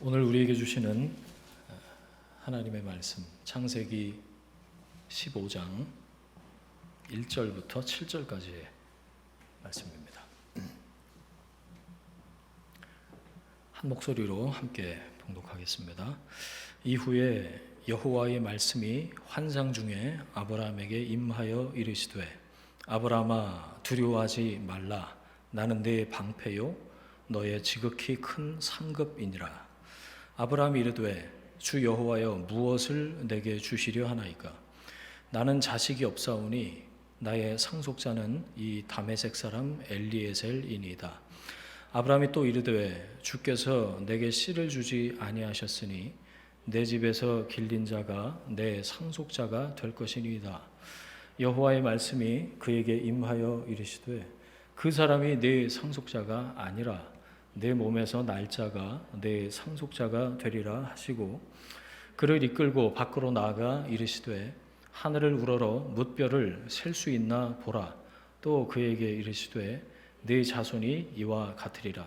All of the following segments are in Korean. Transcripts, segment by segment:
오늘 우리에게 주시는 하나님의 말씀 창세기 15장 1절부터 7절까지의 말씀입니다. 한 목소리로 함께 봉독하겠습니다. 이후에 여호와의 말씀이 환상 중에 아브라함에게 임하여 이르시되 아브라함아 두려워하지 말라. 나는 네 방패요 너의 지극히 큰 상급이니라. 아브라함이 이르되 주 여호와여 무엇을 내게 주시려 하나이까? 나는 자식이 없사오니 나의 상속자는 이 다메섹 사람 엘리에셀이니이다. 아브라함이 또 이르되 주께서 내게 씨를 주지 아니하셨으니 내 집에서 길린 자가 내 상속자가 될 것이니이다. 여호와의 말씀이 그에게 임하여 이르시되 그 사람이 네 상속자가 아니라 내 몸에서 날 자가 내 상속자가 되리라 하시고 그를 이끌고 밖으로 나아가 이르시되 하늘을 우러러 뭇별을 셀 수 있나 보라. 또 그에게 이르시되 네 자손이 이와 같으리라.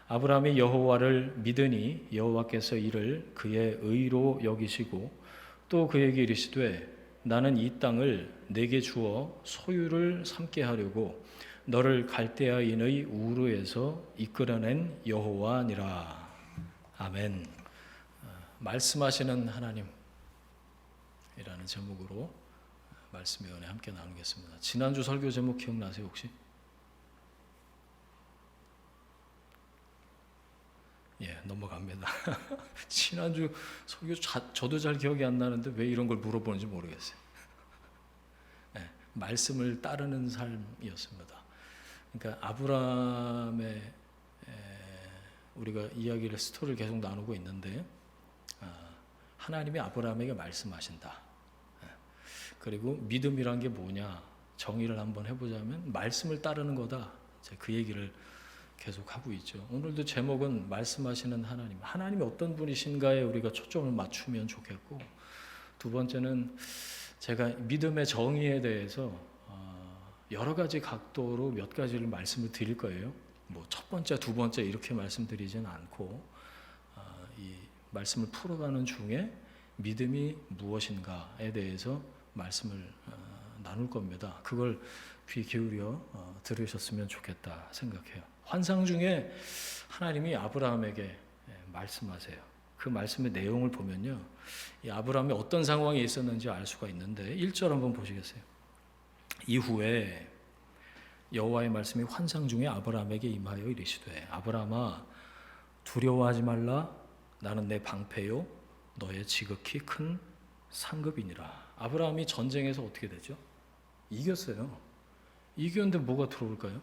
아브라함이 여호와를 믿으니 여호와께서 이를 그의 의로 여기시고 또 그에게 이르시되 나는 이 땅을 내게 주어 소유를 삼게 하려고 너를 갈대아인의 우르에서 이끌어낸 여호와니라. 아멘. 말씀하시는 하나님이라는 제목으로 말씀의 은혜 함께 나누겠습니다. 지난주 설교 제목 기억나세요 혹시? 예, 넘어갑니다. 지난주 설교 저도 잘 기억이 안 나는데 왜 이런 걸 물어보는지 모르겠어요. 예, 말씀을 따르는 삶이었습니다. 그러니까 아브라함의 우리가 이야기를 스토리를 계속 나누고 있는데 하나님이 아브라함에게 말씀하신다. 그리고 믿음이란 게 뭐냐 정의를 한번 해보자면 말씀을 따르는 거다. 그 얘기를 계속 하고 있죠. 오늘도 제목은 말씀하시는 하나님. 하나님이 어떤 분이신가에 우리가 초점을 맞추면 좋겠고, 두 번째는 제가 믿음의 정의에 대해서 여러 가지 각도로 몇 가지를 말씀을 드릴 거예요. 뭐 첫 번째, 두 번째 이렇게 말씀드리지는 않고 이 말씀을 풀어가는 중에 믿음이 무엇인가에 대해서 말씀을 나눌 겁니다. 그걸 귀 기울여 들으셨으면 좋겠다 생각해요. 환상 중에 하나님이 아브라함에게 말씀하세요. 그 말씀의 내용을 보면요, 이 아브라함이 어떤 상황에 있었는지 알 수가 있는데 1절 한번 보시겠어요? 이후에 여호와의 말씀이 환상 중에 아브라함에게 임하여 이르시되 아브라함아 두려워하지 말라. 나는 내 방패요 너의 지극히 큰 상급이니라. 아브라함이 전쟁에서 어떻게 되죠? 이겼어요. 이겼는데 뭐가 들어올까요?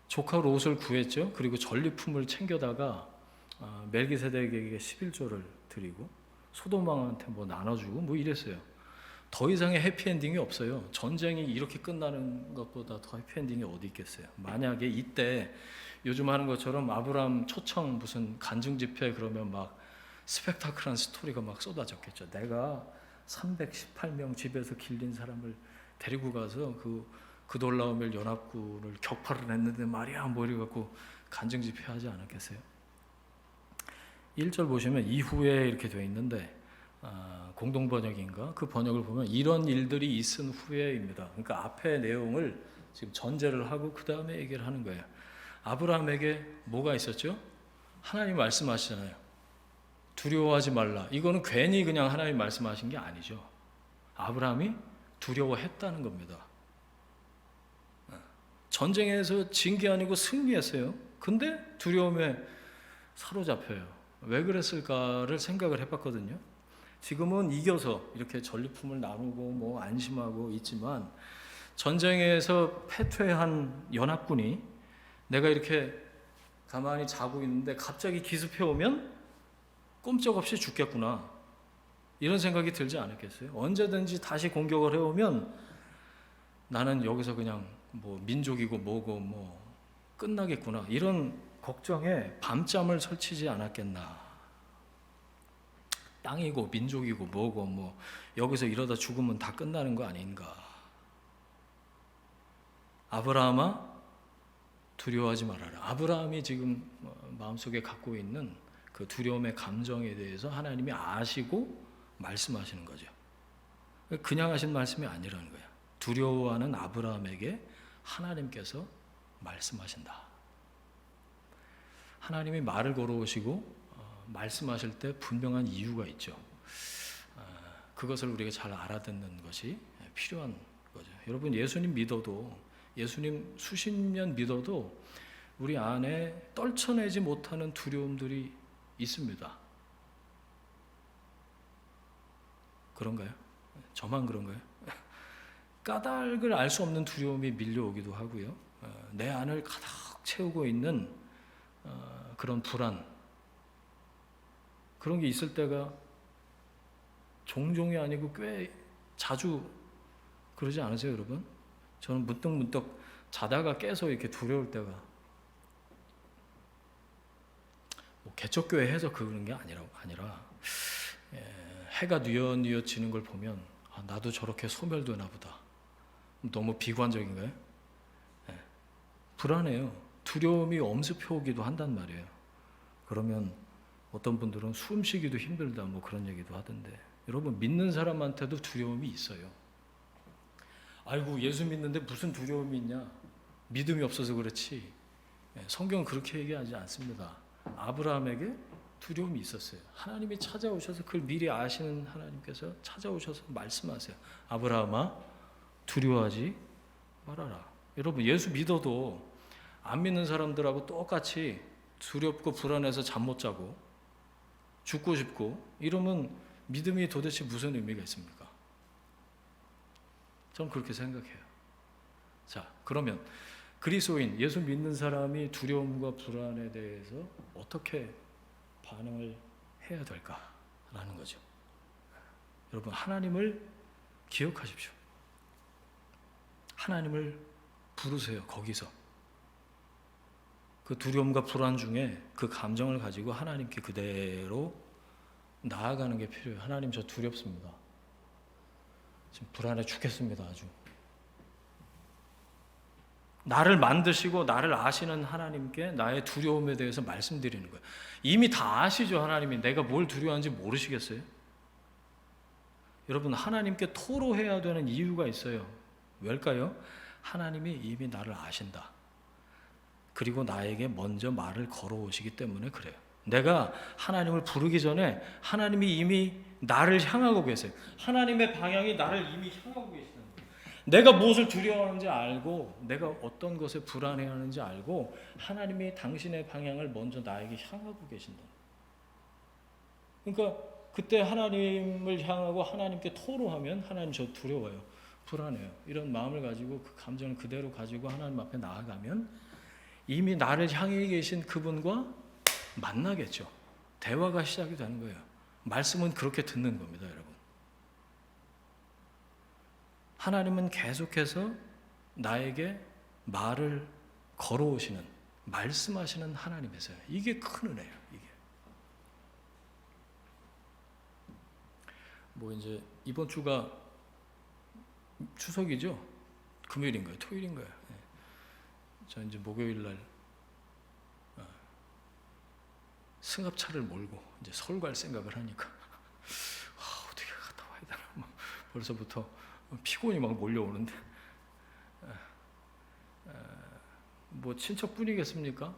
조카 롯을 구했죠. 그리고 전리품을 챙겨다가 멜기세덱에게 11조를 드리고 소돔왕한테 뭐 나눠주고 뭐 이랬어요. 더 이상의 해피엔딩이 없어요. 전쟁이 이렇게 끝나는 것보다 더 해피엔딩이 어디 있겠어요. 만약에 이때 요즘 하는 것처럼 아브라함 초청 무슨 간증집회 그러면 막 스펙타클한 스토리가 막 쏟아졌겠죠. 내가 318명 집에서 길린 사람을 데리고 가서 그 돌라오멜 연합군을 격파를 했는데 말이야 뭐 이래갖고 간증집회 하지 않았겠어요. 1절 보시면 이후에 이렇게 되어 있는데 공동 번역인가? 그 번역을 보면 이런 일들이 있은 후에입니다. 그러니까 앞의 내용을 지금 전제를 하고 그 다음에 얘기를 하는 거예요. 아브라함에게 뭐가 있었죠? 하나님 말씀하시잖아요. 두려워하지 말라. 이거는 괜히 그냥 하나님 말씀하신 게 아니죠. 아브라함이 두려워했다는 겁니다. 전쟁에서 진 게 아니고 승리했어요. 근데 두려움에 사로잡혀요. 왜 그랬을까를 생각을 해봤거든요. 지금은 이겨서 이렇게 전리품을 나누고 뭐 안심하고 있지만 전쟁에서 패퇴한 연합군이 내가 이렇게 가만히 자고 있는데 갑자기 기습해 오면 꼼짝없이 죽겠구나 이런 생각이 들지 않았겠어요? 언제든지 다시 공격을 해오면 나는 여기서 그냥 뭐 민족이고 뭐고 뭐 끝나겠구나 이런 걱정에 밤잠을 설치지 않았겠나. 땅이고 민족이고 뭐고 뭐 여기서 이러다 죽으면 다 끝나는 거 아닌가. 아브라함아 두려워하지 말아라. 아브라함이 지금 마음속에 갖고 있는 그 그 두려움의 감정에 대해서 하나님이 아시고 말씀하시는 거죠. 그냥 하신 말씀이 아니라는 거예요. 두려워하는 아브라함에게 하나님께서 말씀하신다. 하나님이 말을 걸어오시고 말씀하실 때 분명한 이유가 있죠. 그것을 우리가 잘 알아듣는 것이 필요한 거죠. 여러분, 예수님 믿어도, 예수님 수십 년 믿어도 우리 안에 떨쳐내지 못하는 두려움들이 있습니다. 그런가요? 저만 그런가요? 까닭을 알 수 없는 두려움이 밀려오기도 하고요. 내 안을 가득 채우고 있는 그런 불안, 그런 게 있을 때가 종종이 아니고 꽤 자주 그러지 않으세요, 여러분? 저는 문득문득 자다가 깨서 이렇게 두려울 때가, 뭐 개척교회 해서 그런 게 아니라 해가 뉘엿뉘엿 지는 걸 보면 나도 저렇게 소멸되나 보다. 너무 비관적인가요? 불안해요. 두려움이 엄습해오기도 한단 말이에요. 그러면 어떤 분들은 숨 쉬기도 힘들다 뭐 그런 얘기도 하던데, 여러분, 믿는 사람한테도 두려움이 있어요. 아이고, 예수 믿는데 무슨 두려움이 있냐? 믿음이 없어서 그렇지. 성경은 그렇게 얘기하지 않습니다. 아브라함에게 두려움이 있었어요. 하나님이 찾아오셔서 그걸 미리 아시는 하나님께서 찾아오셔서 말씀하세요. 아브라함아, 두려워하지 말아라. 여러분, 예수 믿어도 안 믿는 사람들하고 똑같이 두렵고 불안해서 잠 못 자고 죽고 싶고 이러면 믿음이 도대체 무슨 의미가 있습니까? 저는 그렇게 생각해요. 자, 그러면 그리스도인, 예수 믿는 사람이 두려움과 불안에 대해서 어떻게 반응을 해야 될까라는 거죠. 여러분, 하나님을 기억하십시오. 하나님을 부르세요. 거기서 그 두려움과 불안 중에 그 감정을 가지고 하나님께 그대로 나아가는 게 필요해요. 하나님, 저 두렵습니다. 지금 불안해 죽겠습니다. 아주. 나를 만드시고 나를 아시는 하나님께 나의 두려움에 대해서 말씀드리는 거예요. 이미 다 아시죠. 하나님이 내가 뭘 두려워하는지 모르시겠어요? 여러분, 하나님께 토로해야 되는 이유가 있어요. 왜일까요? 하나님이 이미 나를 아신다. 그리고 나에게 먼저 말을 걸어오시기 때문에 그래요. 내가 하나님을 부르기 전에 하나님이 이미 나를 향하고 계세요. 하나님의 방향이 나를 이미 향하고 계시다는 거예요. 내가 무엇을 두려워하는지 알고, 내가 어떤 것에 불안해하는지 알고, 하나님이 당신의 방향을 먼저 나에게 향하고 계신다. 그러니까 그때 하나님을 향하고 하나님께 토로하면, 하나님, 저 두려워요, 불안해요, 이런 마음을 가지고 그 감정을 그대로 가지고 하나님 앞에 나아가면 이미 나를 향해 계신 그분과 만나겠죠. 대화가 시작이 되는 거예요. 말씀은 그렇게 듣는 겁니다, 여러분. 하나님은 계속해서 나에게 말을 걸어오시는, 말씀하시는 하나님이세요. 이게 큰 은혜예요. 이게 뭐 이제 이번 주가 추석이죠. 금요일인가요? 토요일인가요? 저 이제 목요일 날 승합차를 몰고 이제 서울 갈 생각을 하니까 어떻게 갔다 와야 되나, 벌써부터 피곤이 막 몰려오는데, 뭐 친척뿐이겠습니까?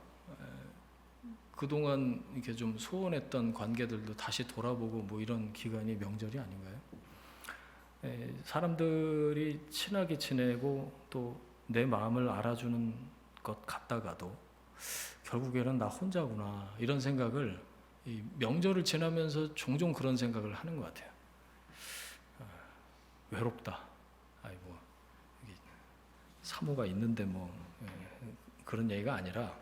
그동안 이렇게 좀 소원했던 관계들도 다시 돌아보고 뭐 이런 기간이 명절이 아닌가요? 사람들이 친하게 지내고 또 내 마음을 알아주는 것 같다가도 결국에는 나 혼자구나, 이런 생각을 이 명절을 지나면서 종종 그런 생각을 하는 것 같아요. 외롭다. 아이고, 사모가 있는데 뭐 그런 얘기가 아니라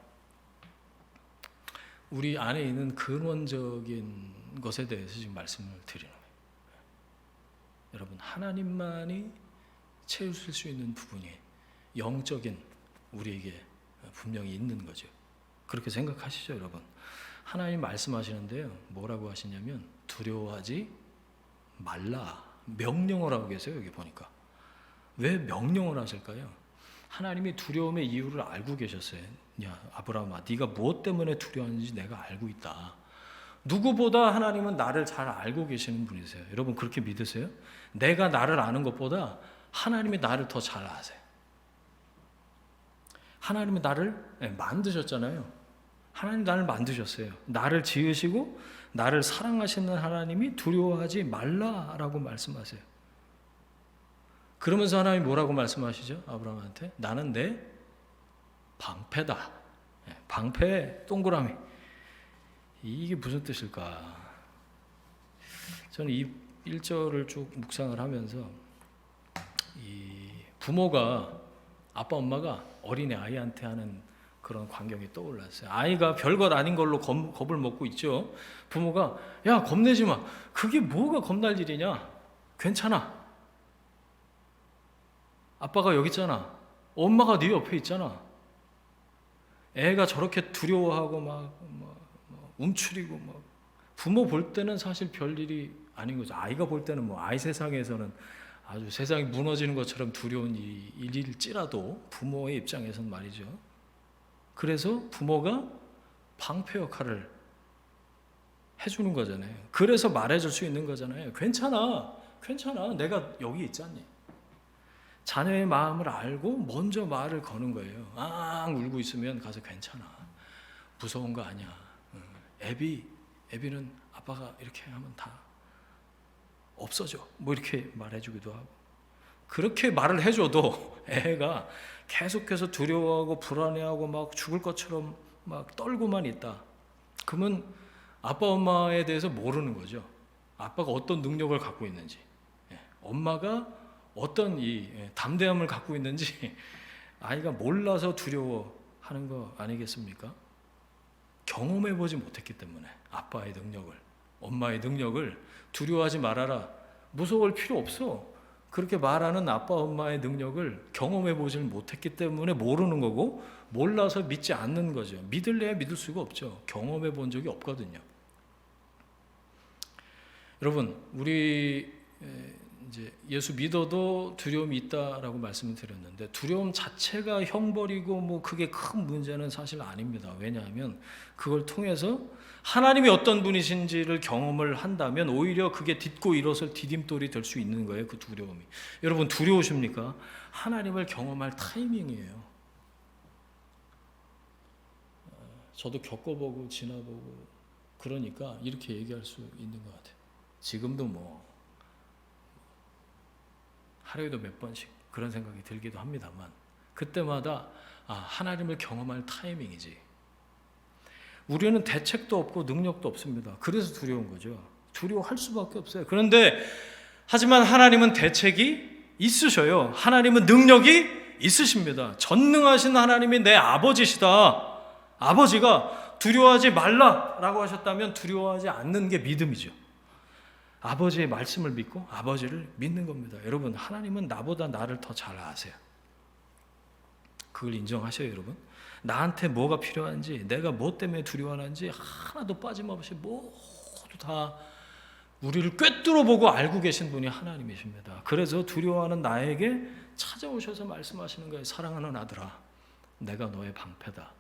우리 안에 있는 근원적인 것에 대해서 지금 말씀을 드리는 거예요. 여러분, 하나님만이 채우실 수 있는 부분이 영적인 우리에게 분명히 있는 거죠. 그렇게 생각하시죠, 여러분? 하나님 말씀하시는데요, 뭐라고 하시냐면 두려워하지 말라, 명령을 하고 계세요. 여기 보니까 왜 명령을 하실까요? 하나님이 두려움의 이유를 알고 계셨어요. 야, 아브라함아, 네가 무엇 때문에 두려워하는지 내가 알고 있다. 누구보다 하나님은 나를 잘 알고 계시는 분이세요. 여러분 그렇게 믿으세요? 내가 나를 아는 것보다 하나님이 나를 더 잘 아세요. 하나님이 나를 만드셨잖아요. 하나님 나를 만드셨어요. 나를 지으시고 나를 사랑하시는 하나님이 두려워하지 말라라고 말씀하세요. 그러면서 하나님이 뭐라고 말씀하시죠? 아브라함한테 나는 내 방패다. 방패 동그라미. 이게 무슨 뜻일까? 저는 이 1절을 쭉 묵상을 하면서 이 부모가 아빠 엄마가 어린애 아이한테 하는 그런 광경이 떠올랐어요. 아이가 별것 아닌 걸로 겁을 먹고 있죠. 부모가 야 겁내지 마. 그게 뭐가 겁날 일이냐? 괜찮아. 아빠가 여기 있잖아. 엄마가 네 옆에 있잖아. 애가 저렇게 두려워하고 막 움츠리고 막 부모 볼 때는 사실 별일이 아닌 거죠. 아이가 볼 때는 뭐 아이 세상에서는 아주 세상이 무너지는 것처럼 두려운 일일지라도 부모의 입장에서는 말이죠. 그래서 부모가 방패 역할을 해주는 거잖아요. 그래서 말해줄 수 있는 거잖아요. 괜찮아. 내가 여기 있잖니. 자녀의 마음을 알고 먼저 말을 거는 거예요. 울고 있으면 가서 괜찮아. 무서운 거 아니야. 애비는 아빠가 이렇게 하면 다 없어져. 뭐 이렇게 말해주기도 하고. 그렇게 말을 해줘도 애가 계속해서 두려워하고 불안해하고 막 죽을 것처럼 막 떨고만 있다. 그러면 아빠 엄마에 대해서 모르는 거죠. 아빠가 어떤 능력을 갖고 있는지, 엄마가 어떤 이 담대함을 갖고 있는지 아이가 몰라서 두려워하는 거 아니겠습니까? 경험해 보지 못했기 때문에 아빠의 능력을, 엄마의 능력을 두려워하지 말아라. 무서울 필요 없어. 그렇게 말하는 아빠 엄마의 능력을 경험해 보질 못했기 때문에 모르는 거고, 몰라서 믿지 않는 거죠. 믿을래야 믿을 수가 없죠. 경험해 본 적이 없거든요. 여러분, 우리 이제 예수 믿어도 두려움이 있다라고 말씀을 드렸는데, 두려움 자체가 형벌이고 뭐 그게 큰 문제는 사실 아닙니다. 왜냐하면 그걸 통해서 하나님이 어떤 분이신지를 경험을 한다면 오히려 그게 딛고 일어설 디딤돌이 될 수 있는 거예요. 그 두려움이. 여러분 두려우십니까? 하나님을 경험할 타이밍이에요. 저도 겪어보고 지나보고 그러니까 이렇게 얘기할 수 있는 것 같아요. 지금도 뭐 하루에도 몇 번씩 그런 생각이 들기도 합니다만, 그때마다 하나님을 경험할 타이밍이지. 우리는 대책도 없고 능력도 없습니다. 그래서 두려운 거죠. 두려워할 수밖에 없어요. 그런데 하지만 하나님은 대책이 있으셔요. 하나님은 능력이 있으십니다. 전능하신 하나님이 내 아버지시다. 아버지가 두려워하지 말라라고 하셨다면 두려워하지 않는 게 믿음이죠. 아버지의 말씀을 믿고 아버지를 믿는 겁니다. 여러분, 하나님은 나보다 나를 더 잘 아세요. 그걸 인정하셔요, 여러분. 나한테 뭐가 필요한지, 내가 뭐 때문에 두려워하는지 하나도 빠짐없이 모두 다 우리를 꿰뚫어 보고 알고 계신 분이 하나님이십니다. 그래서 두려워하는 나에게 찾아오셔서 말씀하시는 거예요. 사랑하는 아들아, 내가 너의 방패다.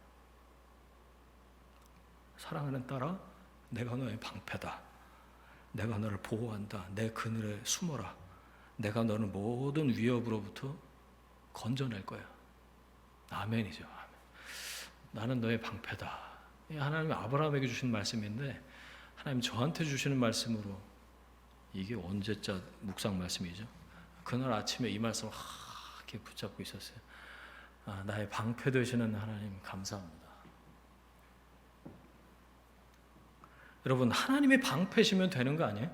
사랑하는 딸아, 내가 너의 방패다. 내가 너를 보호한다. 내 그늘에 숨어라. 내가 너를 모든 위협으로부터 건져낼 거야. 아멘이죠. 아멘. 나는 너의 방패다. 하나님이 아브라함에게 주신 말씀인데, 하나님 저한테 주시는 말씀으로 이게 언제자 묵상 말씀이죠. 그날 아침에 이 말씀을 이렇게 붙잡고 있었어요. 나의 방패 되시는 하나님 감사합니다. 여러분, 하나님의 방패시면 되는 거 아니에요?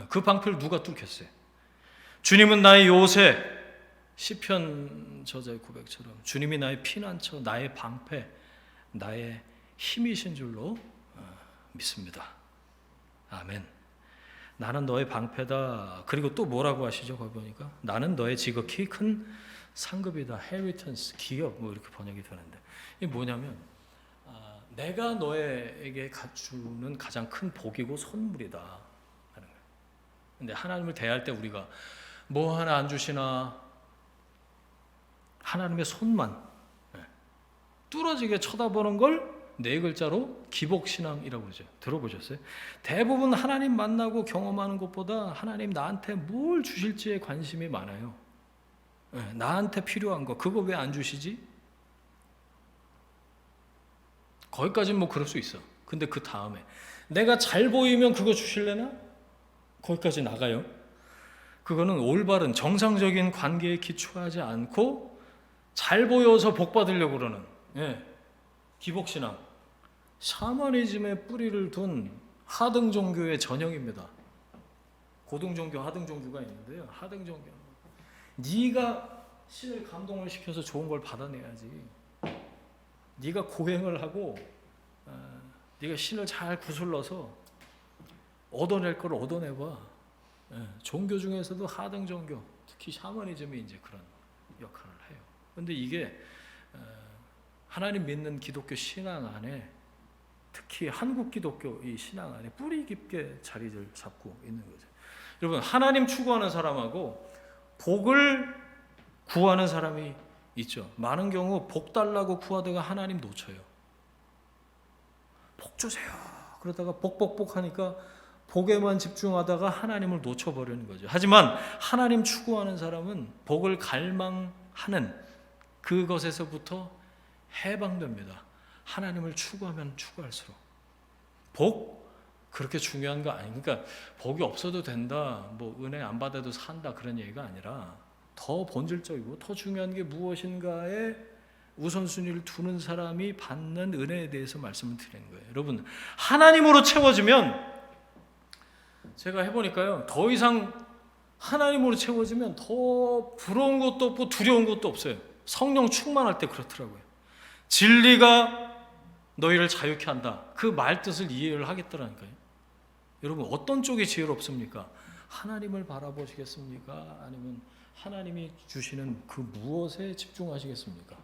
그 방패를 누가 뚫겠어요? 주님은 나의 요새, 시편 저자의 고백처럼 주님이 나의 피난처, 나의 방패, 나의 힘이신 줄로 믿습니다. 아멘. 나는 너의 방패다. 그리고 또 뭐라고 하시죠? 거기 보니까 나는 너의 지극히 큰 상급이다. Inheritance, 기업, 뭐 이렇게 번역이 되는데, 이게 뭐냐면 내가 너에게 갖추는 가장 큰 복이고 선물이다 하는 거예요. 근데 하나님을 대할 때 우리가 뭐 하나 안 주시나, 하나님의 손만 뚫어지게 쳐다보는 걸 네 글자로 기복신앙이라고 그러죠. 들어보셨어요? 대부분 하나님 만나고 경험하는 것보다 하나님 나한테 뭘 주실지에 관심이 많아요. 나한테 필요한 거 그거 왜 안 주시지? 거기까지는 뭐 그럴 수 있어. 근데 그 다음에 내가 잘 보이면 그거 주실래나? 거기까지 나가요. 그거는 올바른 정상적인 관계에 기초하지 않고 잘 보여서 복 받으려고 그러는 기복신앙, 샤머니즘의 뿌리를 둔 하등 종교의 전형입니다. 고등 종교, 하등 종교가 있는데요. 하등 종교, 네가 신을 감동을 시켜서 좋은 걸 받아내야지. 네가 고행을 하고 네가 신을 잘 구슬러서 얻어낼 걸 얻어내봐. 종교 중에서도 하등 종교, 특히 샤머니즘이 이제 그런 역할을 해요. 그런데 이게 하나님 믿는 기독교 신앙 안에, 특히 한국 기독교 이 신앙 안에 뿌리 깊게 자리를 잡고 있는 거죠. 여러분, 하나님 추구하는 사람하고 복을 구하는 사람이 있죠. 많은 경우 복 달라고 구하다가 하나님 놓쳐요. 복 주세요. 그러다가 복 하니까 복에만 집중하다가 하나님을 놓쳐버리는 거죠. 하지만 하나님 추구하는 사람은 복을 갈망하는 그것에서부터 해방됩니다. 하나님을 추구하면 추구할수록. 복 그렇게 중요한 거 아니에요. 그러니까 복이 없어도 된다, 뭐 은혜 안 받아도 산다 그런 얘기가 아니라 더 본질적이고 더 중요한 게 무엇인가에 우선순위를 두는 사람이 받는 은혜에 대해서 말씀을 드리는 거예요. 여러분, 하나님으로 채워지면, 제가 해보니까요, 더 이상 하나님으로 채워지면 더 부러운 것도 없고 두려운 것도 없어요. 성령 충만할 때 그렇더라고요. 진리가 너희를 자유케 한다. 그 말뜻을 이해를 하겠더라니까요. 여러분, 어떤 쪽이 지혜롭습니까? 하나님을 바라보시겠습니까? 아니면 하나님이 주시는 그 무엇에 집중하시겠습니까?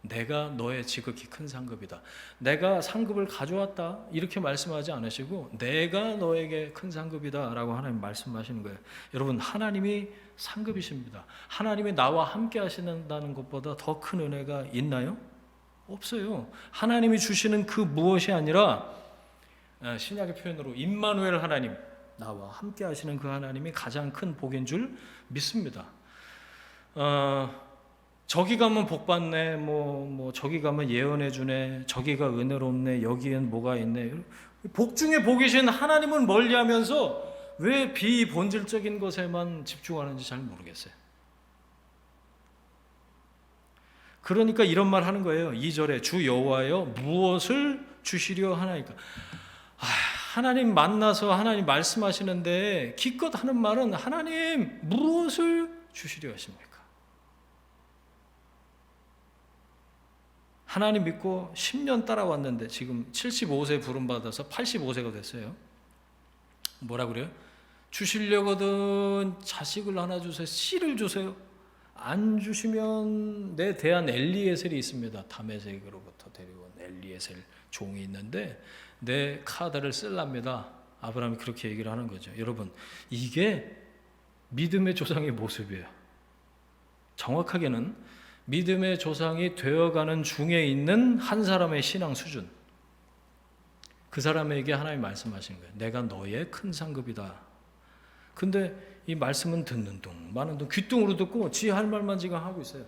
내가 너의 지극히 큰 상급이다. 내가 상급을 가져왔다. 이렇게 말씀하지 않으시고 내가 너에게 큰 상급이다 라고 하나님 말씀하시는 거예요. 여러분, 하나님이 상급이십니다. 하나님이 나와 함께 하신다는 것보다 더 큰 은혜가 있나요? 없어요. 하나님이 주시는 그 무엇이 아니라 신약의 표현으로 임마누엘 하나님, 나와 함께 하시는 그 하나님이 가장 큰 복인 줄 믿습니다. 저기 가면 복 받네, 뭐 저기 가면 예언해 주네, 저기가 은혜롭네, 여기엔 뭐가 있네. 복 중에 복이신 하나님을 멀리하면서 왜 비본질적인 것에만 집중하는지 잘 모르겠어요. 그러니까 이런 말 하는 거예요. 2절에 주 여호와여 무엇을 주시려 하나이까. 하나님 만나서 하나님 말씀하시는데 기껏 하는 말은 하나님 무엇을 주시려 하십니까? 하나님 믿고 10년 따라왔는데 지금 75세 부름받아서 85세가 됐어요. 뭐라 그래요? 주시려거든 자식을 하나 주세요. 씨를 주세요. 안 주시면 내 대한 엘리에셀이 있습니다. 다메섹으로부터 데려온 엘리에셀 종이 있는데 내 카드를 쓸랍니다. 아브라함이 그렇게 얘기를 하는 거죠. 여러분, 이게 믿음의 조상의 모습이에요. 정확하게는 믿음의 조상이 되어가는 중에 있는 한 사람의 신앙 수준, 그 사람에게 하나님 말씀하시는 거예요. 내가 너의 큰 상급이다. 근데 이 말씀은 듣는 둥 마는 둥, 귀뚱으로 듣고 지 할 말만 지금 하고 있어요.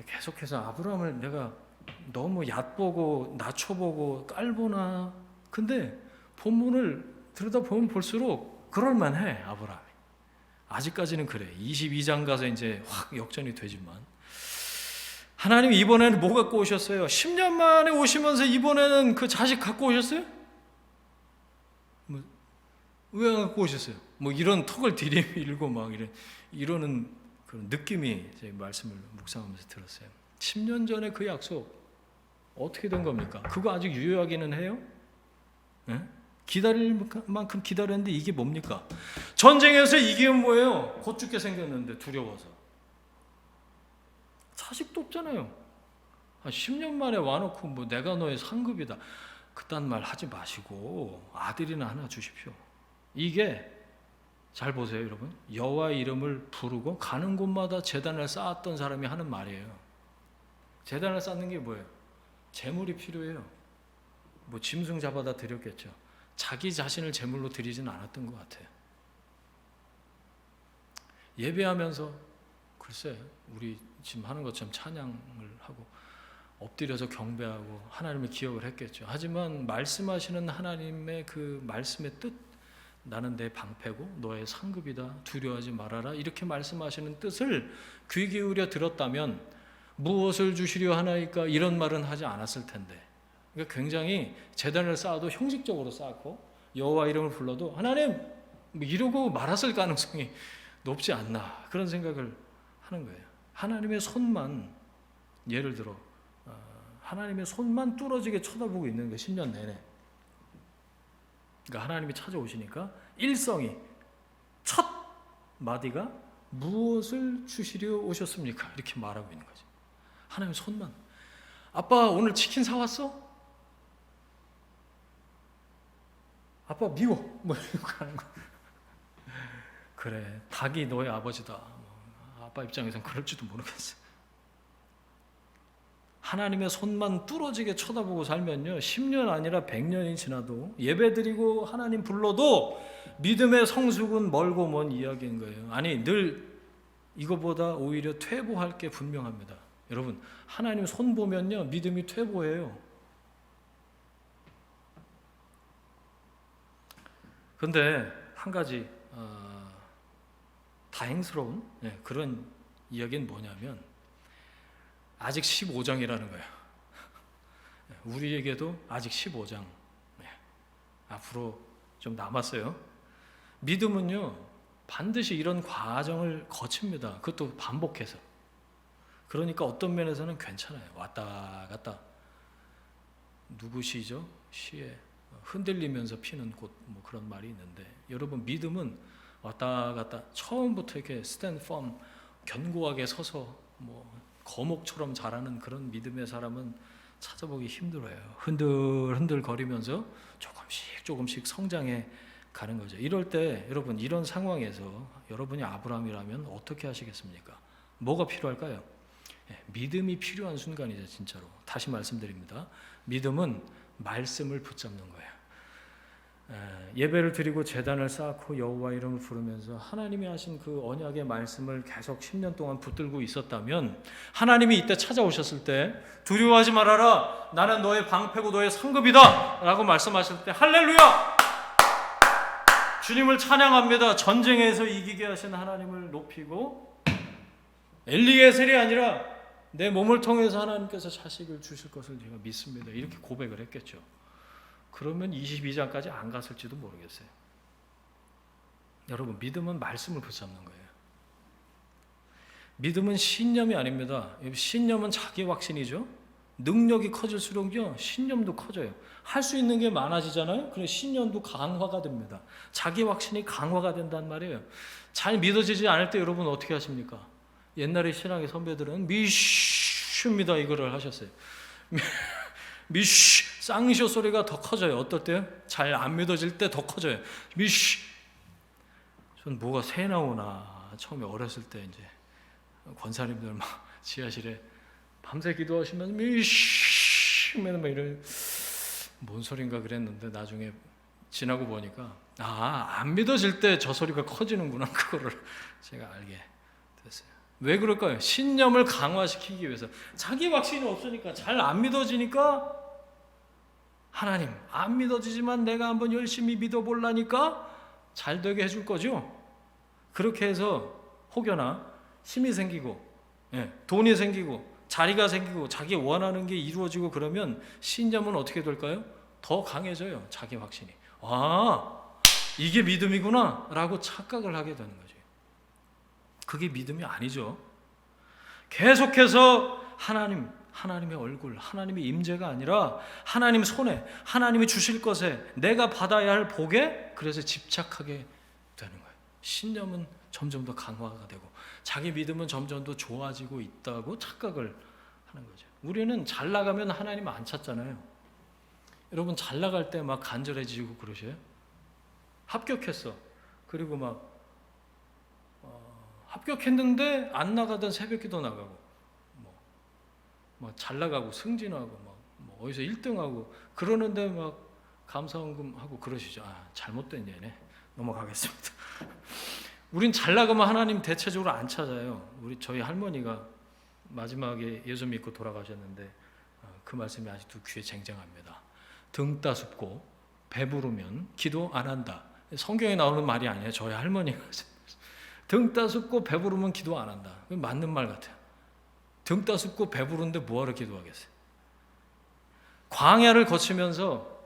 계속해서 아브라함을 내가 너무 얕보고 낮춰보고 깔보나. 근데 본문을 들여다보면 볼수록 그럴만해. 아브라함이 아직까지는 그래. 22장 가서 이제 확 역전이 되지만, 하나님 이번에는 뭐 갖고 오셨어요? 10년 만에 오시면서 이번에는 그 자식 갖고 오셨어요? 왜 안 갖고 오셨어요? 뭐 이런 턱을 들이밀고 막 이러는 그런 느낌이 제 말씀을 묵상하면서 들었어요. 10년 전에 그 약속 어떻게 된 겁니까? 그거 아직 유효하기는 해요? 네? 기다릴 만큼 기다렸는데 이게 뭡니까? 전쟁에서 이기면 뭐예요? 곧 죽게 생겼는데 두려워서. 자식도 없잖아요. 10년 만에 와놓고 뭐 내가 너의 상급이다, 그딴 말 하지 마시고 아들이나 하나 주십시오. 이게 잘 보세요, 여러분. 여호와 이름을 부르고 가는 곳마다 제단을 쌓았던 사람이 하는 말이에요. 제단을 쌓는 게 뭐예요? 재물이 필요해요. 뭐 짐승 잡아다 드렸겠죠. 자기 자신을 제물로 드리지는 않았던 것 같아요. 예배하면서 글쎄 우리 지금 하는 것처럼 찬양을 하고 엎드려서 경배하고 하나님의 기억을 했겠죠. 하지만 말씀하시는 하나님의 그 말씀의 뜻, 나는 내 방패고 너의 상급이다, 두려워하지 말아라, 이렇게 말씀하시는 뜻을 귀 기울여 들었다면 무엇을 주시려 하나이까 이런 말은 하지 않았을 텐데, 그러니까 굉장히 제단을 쌓아도 형식적으로 쌓고 여호와 이름을 불러도 하나님 뭐 이러고 말았을 가능성이 높지 않나, 그런 생각을 하는 거예요. 하나님의 손만, 예를 들어 하나님의 손만 뚫어지게 쳐다보고 있는 거예요. 10년 내내. 그러니까 하나님이 찾아오시니까 일성이 첫 마디가 무엇을 주시려 오셨습니까? 이렇게 말하고 있는 거죠. 하나님 손만. 아빠 오늘 치킨 사왔어? 아빠 미워. 뭐 이러고 가는 거. 그래, 닭이 너의 아버지다. 아빠 입장에선 그럴지도 모르겠어. 하나님의 손만 뚫어지게 쳐다보고 살면요, 10년 아니라 100년이 지나도 예배드리고 하나님 불러도 믿음의 성숙은 멀고 먼 이야기인 거예요. 아니, 늘 이거보다 오히려 퇴보할 게 분명합니다. 여러분, 하나님 손 보면요, 믿음이 퇴보해요. 그런데 한 가지 다행스러운 그런 이야기는 뭐냐면 아직 15장이라는 거예요. 우리에게도 아직 15장 앞으로 좀 남았어요. 믿음은요 반드시 이런 과정을 거칩니다. 그것도 반복해서. 그러니까 어떤 면에서는 괜찮아요. 왔다 갔다. 누구 시죠? 시에 흔들리면서 피는 꽃, 뭐 그런 말이 있는데, 여러분 믿음은 왔다 갔다 처음부터 이렇게 stand firm, 견고하게 서서 뭐 거목처럼 자라는 그런 믿음의 사람은 찾아보기 힘들어요. 흔들흔들 거리면서 조금씩 성장해 가는 거죠. 이럴 때 여러분, 이런 상황에서 여러분이 아브라함이라면 어떻게 하시겠습니까? 뭐가 필요할까요? 믿음이 필요한 순간이죠. 진짜로 다시 말씀드립니다. 믿음은 말씀을 붙잡는 거예요. 예배를 드리고 제단을 쌓고 여호와 이름을 부르면서 하나님이 하신 그 언약의 말씀을 계속 10년 동안 붙들고 있었다면, 하나님이 이때 찾아오셨을 때 두려워하지 말아라, 나는 너의 방패고 너의 상급이다 라고 말씀하실 때 할렐루야, 주님을 찬양합니다. 전쟁에서 이기게 하신 하나님을 높이고, 엘리에셀이 아니라 내 몸을 통해서 하나님께서 자식을 주실 것을 제가 믿습니다, 이렇게 고백을 했겠죠. 그러면 22장까지 안 갔을지도 모르겠어요. 여러분, 믿음은 말씀을 붙잡는 거예요. 믿음은 신념이 아닙니다. 신념은 자기 확신이죠. 능력이 커질수록요, 신념도 커져요. 할 수 있는 게 많아지잖아요. 그래서 신념도 강화가 됩니다. 자기 확신이 강화가 된단 말이에요. 잘 믿어지지 않을 때 여러분 어떻게 하십니까? 옛날에 신앙의 선배들은 미슈입니다 이거를 하셨어요. 미슈, 쌍쇼 소리가 더 커져요. 어떨 때요? 잘 안 믿어질 때 더 커져요. 미슈. 전 뭐가 새 나오나 처음에 어렸을 때 이제 권사님들 막 지하실에 밤새 기도하시면서 미슈 막 이런 뭔 소린가 그랬는데, 나중에 지나고 보니까 안 믿어질 때 저 소리가 커지는구나, 그거를 제가 알게 됐어요. 왜 그럴까요? 신념을 강화시키기 위해서. 자기 확신이 없으니까, 잘 안 믿어지니까, 하나님 안 믿어지지만 내가 한번 열심히 믿어보려니까 잘 되게 해줄 거죠. 그렇게 해서 혹여나 힘이 생기고 돈이 생기고 자리가 생기고 자기 원하는 게 이루어지고 그러면 신념은 어떻게 될까요? 더 강해져요. 자기 확신이. 이게 믿음이구나 라고 착각을 하게 되는 거죠. 그게 믿음이 아니죠. 계속해서 하나님의 얼굴, 하나님의 임재가 아니라 하나님 손에, 하나님이 주실 것에, 내가 받아야 할 복에 그래서 집착하게 되는 거예요. 신념은 점점 더 강화가 되고 자기 믿음은 점점 더 좋아지고 있다고 착각을 하는 거죠. 우리는 잘 나가면 하나님 안 찾잖아요. 여러분 잘 나갈 때 막 간절해지고 그러셔요? 합격했어. 그리고 막 합격했는데 안 나가던 새벽기도 나가고 잘 나가고 승진하고 어디서 1등하고 그러는데 막 감사원금 하고 그러시죠. 잘못된 예네. 넘어가겠습니다. 우린 잘 나가면 하나님 대체적으로 안 찾아요. 저희 할머니가 마지막에 예수 믿고 돌아가셨는데 그 말씀이 아직도 귀에 쟁쟁합니다. 등 따숩고 배부르면 기도 안 한다. 성경에 나오는 말이 아니에요. 저희 할머니가 등 따숩고 배부르면 기도 안 한다. 맞는 말 같아요. 등 따숩고 배부른데 뭐하러 기도하겠어요? 광야를 거치면서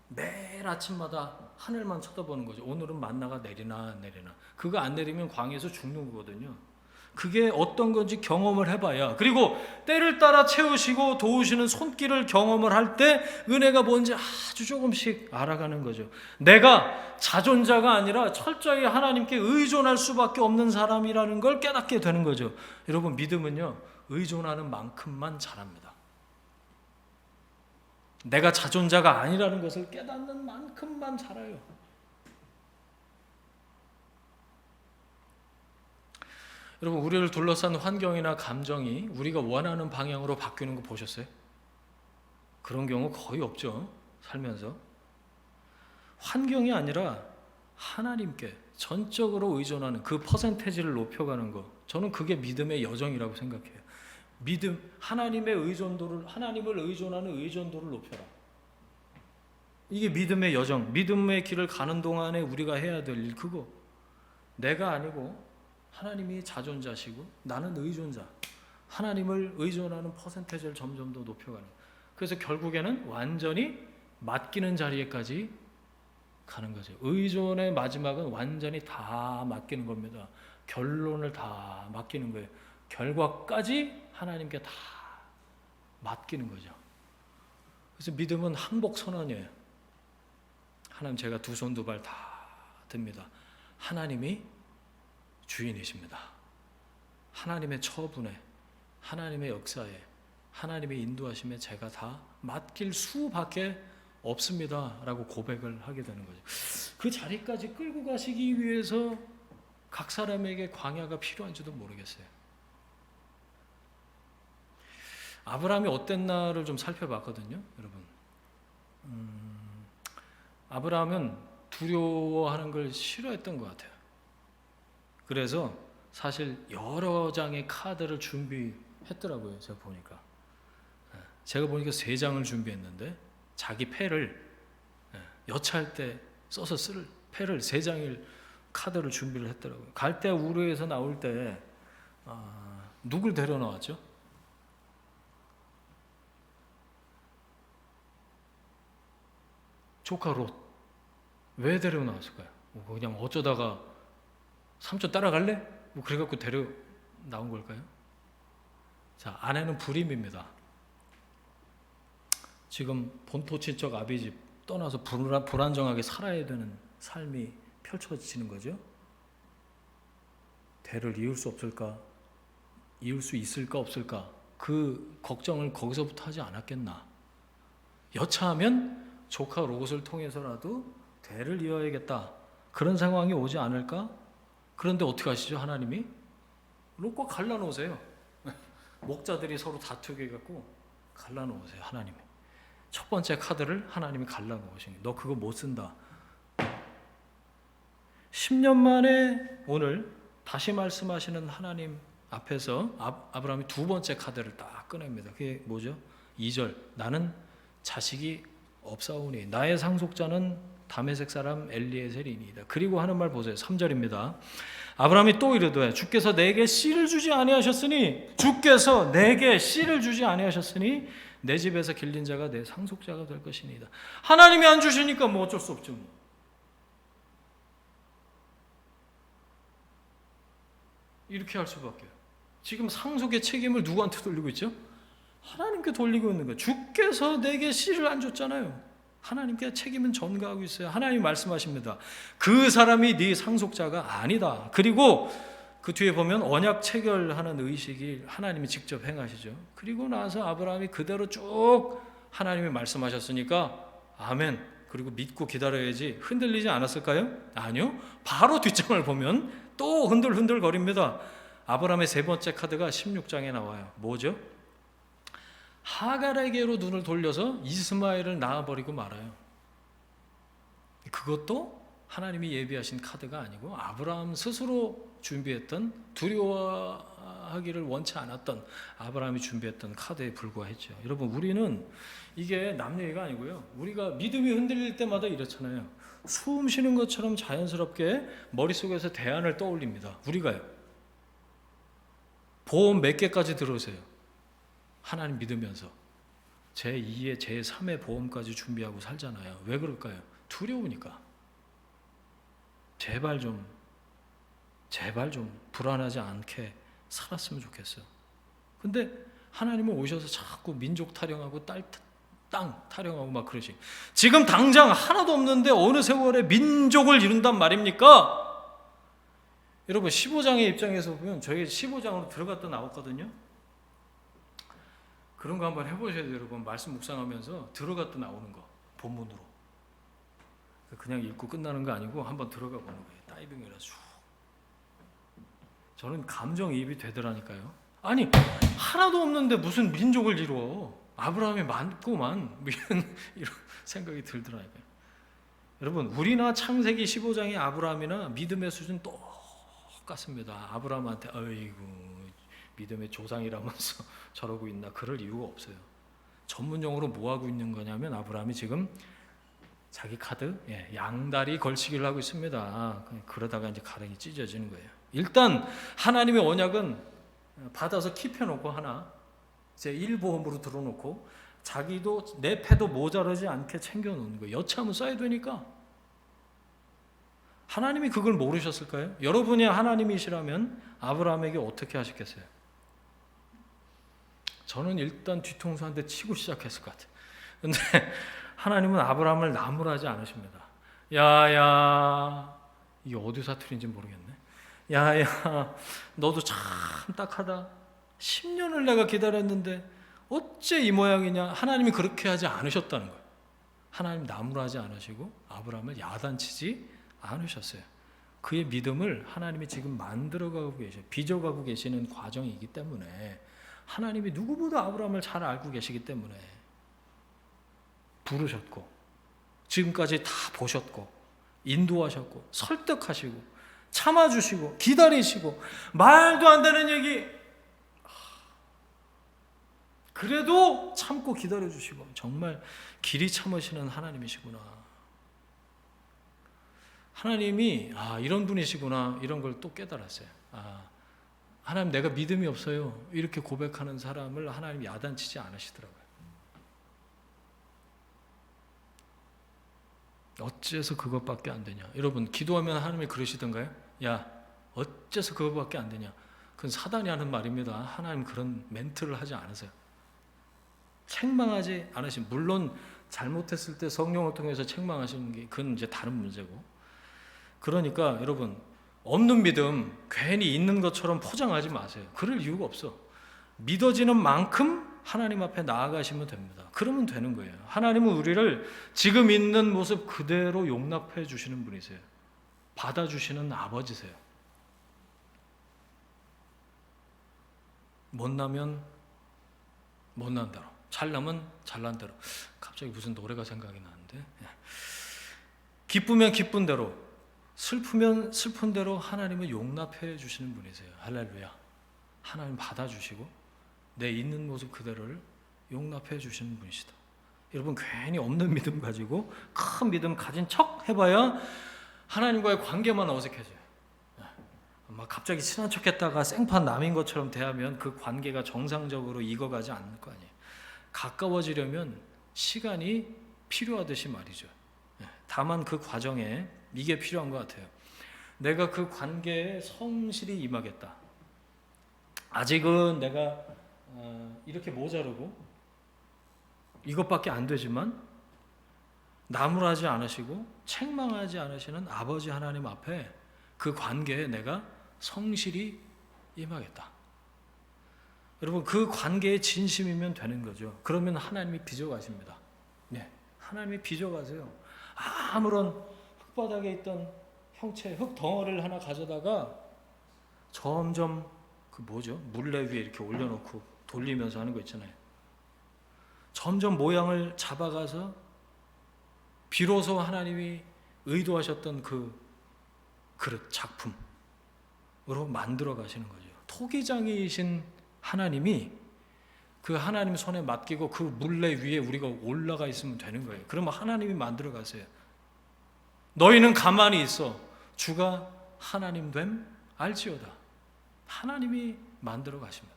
매일 아침마다 하늘만 쳐다보는 거죠. 오늘은 만나가 내리나 내리나. 그거 안 내리면 광야에서 죽는 거거든요. 그게 어떤 건지 경험을 해봐야, 그리고 때를 따라 채우시고 도우시는 손길을 경험을 할 때 은혜가 뭔지 아주 조금씩 알아가는 거죠. 내가 자존자가 아니라 철저히 하나님께 의존할 수밖에 없는 사람이라는 걸 깨닫게 되는 거죠. 여러분, 믿음은요, 의존하는 만큼만 자랍니다. 내가 자존자가 아니라는 것을 깨닫는 만큼만 자라요. 여러분, 우리를 둘러싼 환경이나 감정이 우리가 원하는 방향으로 바뀌는 거 보셨어요? 그런 경우 거의 없죠. 살면서 환경이 아니라 하나님께 전적으로 의존하는 그 퍼센테이지를 높여가는 거, 저는 그게 믿음의 여정이라고 생각해요. 믿음, 하나님의 의존도를, 하나님을 의존하는 의존도를 높여라. 이게 믿음의 여정, 믿음의 길을 가는 동안에 우리가 해야 될 일, 그거. 내가 아니고 하나님이 자존자시고 나는 의존자. 하나님을 의존하는 퍼센테이지를 점점 더 높여가는. 그래서 결국에는 완전히 맡기는 자리에까지 가는 거죠. 의존의 마지막은 완전히 다 맡기는 겁니다. 결론을 다 맡기는 거예요. 결과까지 하나님께 다 맡기는 거죠. 그래서 믿음은 항복 선언이에요. 하나님, 제가 두 손 두 발 다 듭니다. 하나님이 주인이십니다. 하나님의 처분에, 하나님의 역사에, 하나님의 인도하심에 제가 다 맡길 수밖에 없습니다 라고 고백을 하게 되는 거죠. 그 자리까지 끌고 가시기 위해서 각 사람에게 광야가 필요한지도 모르겠어요. 아브라함이 어땠나를 좀 살펴봤거든요, 여러분. 아브라함은 두려워하는 걸 싫어했던 것 같아요. 그래서 사실 여러 장의 카드를 준비했더라고요. 제가 보니까 3장을 준비했는데 자기 패를 여차할 때 써서 쓸 패를 3장을 카드를 준비를 했더라고요. 갈대아 우르에서 나올 때 누굴 데려 나왔죠? 조카 롯. 왜 데려 나왔을까요? 그냥 어쩌다가 삼촌 따라갈래? 그래갖고 데려 나온 걸까요? 자, 아내는 불임입니다. 지금 본토 친척 아비집 떠나서 불안정하게 살아야 되는 삶이 펼쳐지는 거죠. 대를 이을 수 없을까? 이을 수 있을까 없을까? 그 걱정을 거기서부터 하지 않았겠나? 여차하면 조카 롯을 통해서라도 대를 이어야겠다. 그런 상황이 오지 않을까? 그런데 어떻게 하시죠? 하나님이 롯과 갈라놓으세요. 목자들이 서로 다투게 해갖고 갈라놓으세요. 하나님이. 첫 번째 카드를 하나님이 갈라놓으신 거예요. 너 그거 못 쓴다. 10년 만에 오늘 다시 말씀하시는 하나님 앞에서 아브라함이 두 번째 카드를 딱 꺼냅니다. 그게 뭐죠? 2절. 나는 자식이 없사오니 나의 상속자는 다메섹 사람 엘리에셀이니이다. 그리고 하는 말 보세요. 3절입니다. 아브라함이 또 이르되 주께서 내게 씨를 주지 아니하셨으니 내 집에서 길린 자가 내 상속자가 될 것이니이다. 하나님이 안 주시니까 뭐 어쩔 수 없죠. 이렇게 할 수밖에요. 지금 상속의 책임을 누구한테 돌리고 있죠? 하나님께 돌리고 있는 거예요. 주께서 내게 씨를 안 줬잖아요. 하나님께 책임은 전가하고 있어요. 하나님이 말씀하십니다. 그 사람이 네 상속자가 아니다. 그리고 그 뒤에 보면 언약 체결하는 의식이 하나님이 직접 행하시죠. 그리고 나서 아브라함이 그대로 쭉 하나님이 말씀하셨으니까 아멘. 그리고 믿고 기다려야지. 흔들리지 않았을까요? 아니요. 바로 뒷장을 보면 또 흔들흔들 거립니다. 아브라함의 세 번째 카드가 16장에 나와요. 뭐죠? 하갈에게로 눈을 돌려서 이스마엘을 낳아버리고 말아요. 그것도 하나님이 예비하신 카드가 아니고 아브라함 스스로 준비했던, 두려워하기를 원치 않았던 아브라함이 준비했던 카드에 불과했죠. 여러분, 우리는 이게 남 얘기가 아니고요, 우리가 믿음이 흔들릴 때마다 이렇잖아요. 숨 쉬는 것처럼 자연스럽게 머릿속에서 대안을 떠올립니다. 우리가요, 보험 몇 개까지 들으세요? 하나님 믿으면서 제2의 제3의 보험까지 준비하고 살잖아요. 왜 그럴까요? 두려우니까. 제발 좀 불안하지 않게 살았으면 좋겠어요. 근데 하나님은 오셔서 자꾸 민족 타령하고 땅 타령하고 막 그러시. 지금 당장 하나도 없는데 어느 세월에 민족을 이룬단 말입니까? 여러분, 15장의 입장에서 보면, 저희 15장으로 들어갔다 나왔거든요. 그런 거 한번 해보셔야 돼요. 여러분, 말씀 묵상하면서 들어갔다 나오는 거, 본문으로. 그냥 읽고 끝나는 거 아니고 한번 들어가 보는 거예요. 다이빙을 해서. 저는 감정이입이 되더라니까요. 아니, 하나도 없는데 무슨 민족을 이루어? 아브라함이 많구만. 이런 생각이 들더라니까요. 여러분, 우리나 창세기 15장의 아브라함이나 믿음의 수준 똑같습니다. 아브라함한테 어이구 믿음의 조상이라면서 저러고 있나, 그럴 이유가 없어요. 전문용어로 뭐 하고 있는 거냐면, 아브라함이 지금 자기 카드, 양다리 걸치기를 하고 있습니다. 그러다가 이제 가랭이 찢어지는 거예요. 일단 하나님의 언약은 받아서 킵해놓고, 하나 제 1보험으로 들어놓고, 자기도 내 패도 모자라지 않게 챙겨놓는 거예요. 여차하면 써야 되니까. 하나님이 그걸 모르셨을까요? 여러분이 하나님이시라면 아브라함에게 어떻게 하셨겠어요? 저는 일단 뒤통수 한 대 치고 시작했을 것 같아요. 근데 하나님은 아브라함을 나무라지 않으십니다. 야야, 이게 어디 사투리인지 모르겠네. 야야, 너도 참 딱하다. 10년을 내가 기다렸는데 어째 이 모양이냐. 하나님이 그렇게 하지 않으셨다는 거예요. 하나님 나무라지 않으시고 아브라함을 야단치지 않으셨어요. 그의 믿음을 하나님이 지금 만들어가고 계셔요. 빚어가고 계시는 과정이기 때문에, 하나님이 누구보다 아브라함을 잘 알고 계시기 때문에 부르셨고, 지금까지 다 보셨고, 인도하셨고, 설득하시고, 참아주시고, 기다리시고, 말도 안 되는 얘기 그래도 참고 기다려주시고, 정말 길이 참으시는 하나님이시구나. 하나님이 이런 분이시구나, 이런 걸 또 깨달았어요. 하나님, 내가 믿음이 없어요, 이렇게 고백하는 사람을 하나님 야단치지 않으시더라고요. 어째서 그것밖에 안 되냐. 여러분, 기도하면 하나님이 그러시던가요? 야, 어째서 그것밖에 안 되냐. 그건 사단이 하는 말입니다. 하나님 그런 멘트를 하지 않으세요. 책망하지 않으신, 물론 잘못했을 때 성령을 통해서 책망하시는 게, 그건 이제 다른 문제고. 그러니까 여러분, 없는 믿음 괜히 있는 것처럼 포장하지 마세요. 그럴 이유가 없어. 믿어지는 만큼 하나님 앞에 나아가시면 됩니다. 그러면 되는 거예요. 하나님은 우리를 지금 있는 모습 그대로 용납해 주시는 분이세요. 받아주시는 아버지세요. 못나면 못난 대로, 잘나면 잘난 대로. 갑자기 무슨 노래가 생각이 나는데, 기쁘면 기쁜 대로, 슬프면 슬픈 대로 하나님은 용납해 주시는 분이세요. 할렐루야. 하나님 받아주시고 내 있는 모습 그대로를 용납해 주시는 분이시다. 여러분, 괜히 없는 믿음 가지고 큰 믿음 가진 척 해봐야 하나님과의 관계만 어색해져요. 막 갑자기 친한 척했다가 생판 남인 것처럼 대하면 그 관계가 정상적으로 익어가지 않을 거 아니에요. 가까워지려면 시간이 필요하듯이 말이죠. 다만 그 과정에 이게 필요한 것 같아요. 내가 그 관계에 성실히 임하겠다. 아직은 내가 이렇게 모자르고 이것밖에 안 되지만, 나무라지 않으시고 책망하지 않으시는 아버지 하나님 앞에 그 관계에 내가 성실히 임하겠다. 여러분, 그 관계에 진심이면 되는 거죠. 그러면 하나님이 빚어가십니다. 네, 하나님이 빚어가세요. 아무런 흙바닥에 있던 형체, 흙 덩어리를 하나 가져다가 점점 그 물레 위에 이렇게 올려놓고 돌리면서 하는 거 있잖아요. 점점 모양을 잡아가서 비로소 하나님이 의도하셨던 그 그릇, 작품으로 만들어 가시는 거죠. 토기장이신 하나님이 그 하나님 손에 맡기고 그 물레 위에 우리가 올라가 있으면 되는 거예요. 그러면 하나님이 만들어 가세요. 너희는 가만히 있어. 주가 하나님 됨 알지어다. 하나님이 만들어 가십니다.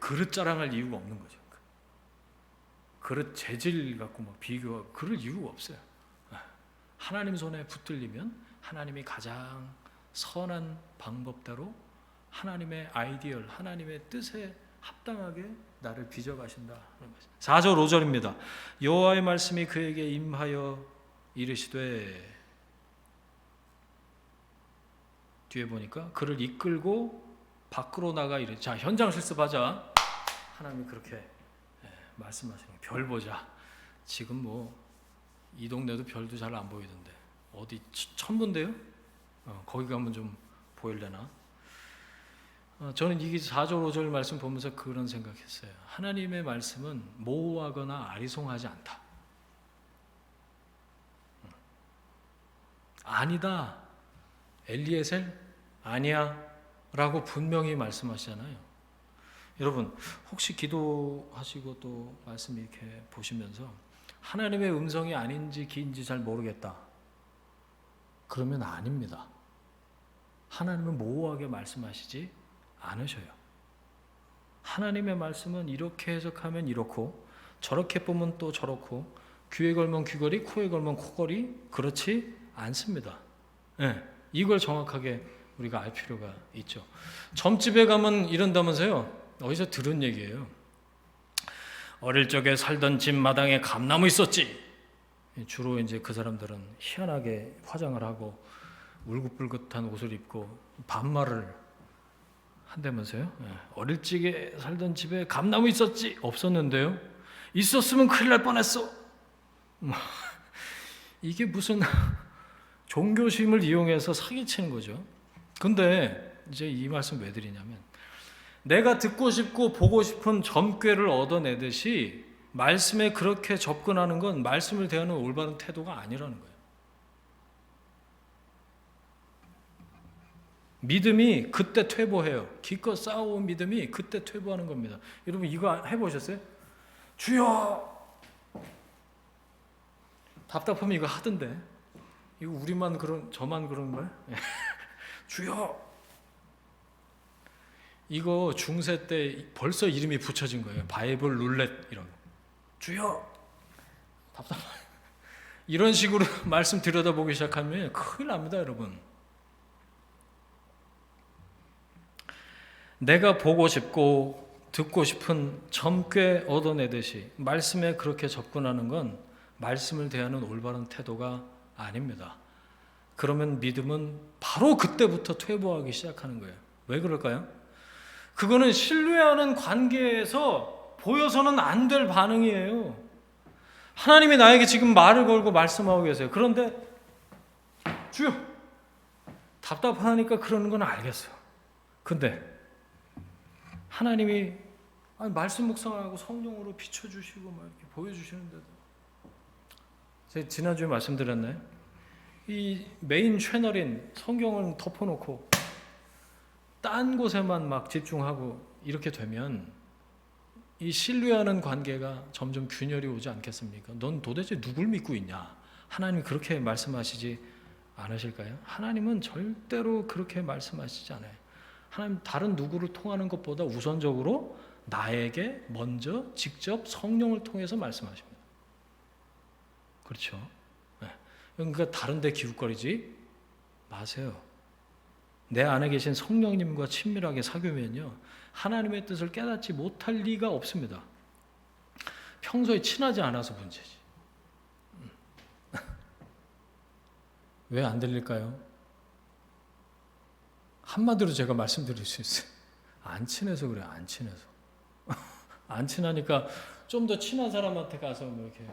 그릇 자랑할 이유가 없는 거죠. 그릇 재질 갖고 막 비교하고 그럴 이유가 없어요. 하나님 손에 붙들리면 하나님이 가장 선한 방법대로 하나님의 아이디얼, 하나님의 뜻에 합당하게 나를 빚어가신다. 4절 5절입니다. 여호와의 말씀이 그에게 임하여 이르시되, 뒤에 보니까 그를 이끌고 밖으로 나가 이르. 자, 현장 실습하자. 하나님이 그렇게 말씀하시는 거예요. 별 보자. 지금 뭐 이 동네도 별도 잘 안 보이던데 어디 천문대요? 거기 가면 좀 보일래나? 저는 이게 4절 5절 말씀 보면서 그런 생각했어요. 하나님의 말씀은 모호하거나 아리송하지 않다. 아니다, 엘리에셀 아니야 라고 분명히 말씀하시잖아요. 여러분 혹시 기도하시고 또 말씀 이렇게 보시면서 하나님의 음성이 아닌지 기인지 잘 모르겠다, 그러면 아닙니다. 하나님은 모호하게 말씀하시지 않으셔요. 하나님의 말씀은 이렇게 해석하면 이렇고 저렇게 보면 또 저렇고 귀에 걸면 귀걸이, 코에 걸면 코걸이, 그렇지 않습니다. 이걸 정확하게 우리가 알 필요가 있죠. 점집에 가면 이런다면서요. 어디서 들은 얘기예요. 어릴 적에 살던 집 마당에 감나무 있었지. 주로 이제 그 사람들은 희한하게 화장을 하고 울긋불긋한 옷을 입고 반말을 한다면서요. 어릴 적에 살던 집에 감나무 있었지. 없었는데요. 있었으면 큰일 날 뻔했어. 이게 무슨 종교심을 이용해서 사기치는 거죠. 근데 이제 이 말씀 왜 드리냐면, 내가 듣고 싶고 보고 싶은 점괘를 얻어내듯이 말씀에 그렇게 접근하는 건 말씀을 대하는 올바른 태도가 아니라는 거예요. 믿음이 그때 퇴보해요. 기껏 쌓아온 믿음이 그때 퇴보하는 겁니다. 여러분 이거 해보셨어요? 주여! 답답하면 이거 하던데. 이거 우리만 저만 그런 거예요? 주여! 이거 중세 때 벌써 이름이 붙여진 거예요. 바이블 룰렛 이런 거. 주여! 답답해. 이런 식으로 말씀 들여다보기 시작하면 큰일 납니다, 여러분. 내가 보고 싶고 듣고 싶은 점괘 얻어내듯이 말씀에 그렇게 접근하는 건 말씀을 대하는 올바른 태도가 아닙니다. 그러면 믿음은 바로 그때부터 퇴보하기 시작하는 거예요. 왜 그럴까요? 그거는 신뢰하는 관계에서 보여서는 안 될 반응이에요. 하나님이 나에게 지금 말을 걸고 말씀하고 계세요. 그런데 주여! 답답하니까 그러는 건 알겠어요. 근데 하나님이 말씀 묵상하고 성령으로 비춰주시고 막 이렇게 보여주시는데도, 제가 지난주에 말씀드렸나요? 이 메인 채널인 성경을 덮어놓고 딴 곳에만 막 집중하고 이렇게 되면 이 신뢰하는 관계가 점점 균열이 오지 않겠습니까? 넌 도대체 누굴 믿고 있냐? 하나님이 그렇게 말씀하시지 않으실까요? 하나님은 절대로 그렇게 말씀하시지 않아요. 하나님 다른 누구를 통하는 것보다 우선적으로 나에게 먼저 직접 성령을 통해서 말씀하십니다. 그렇죠? 그러니까 다른 데 기웃거리지 마세요. 내 안에 계신 성령님과 친밀하게 사귀면요, 하나님의 뜻을 깨닫지 못할 리가 없습니다. 평소에 친하지 않아서 문제지. 왜 안 들릴까요? 한마디로 제가 말씀드릴 수 있어요. 안 친해서 그래요. 안 친해서. 안 친하니까 좀 더 친한 사람한테 가서 뭐 이렇게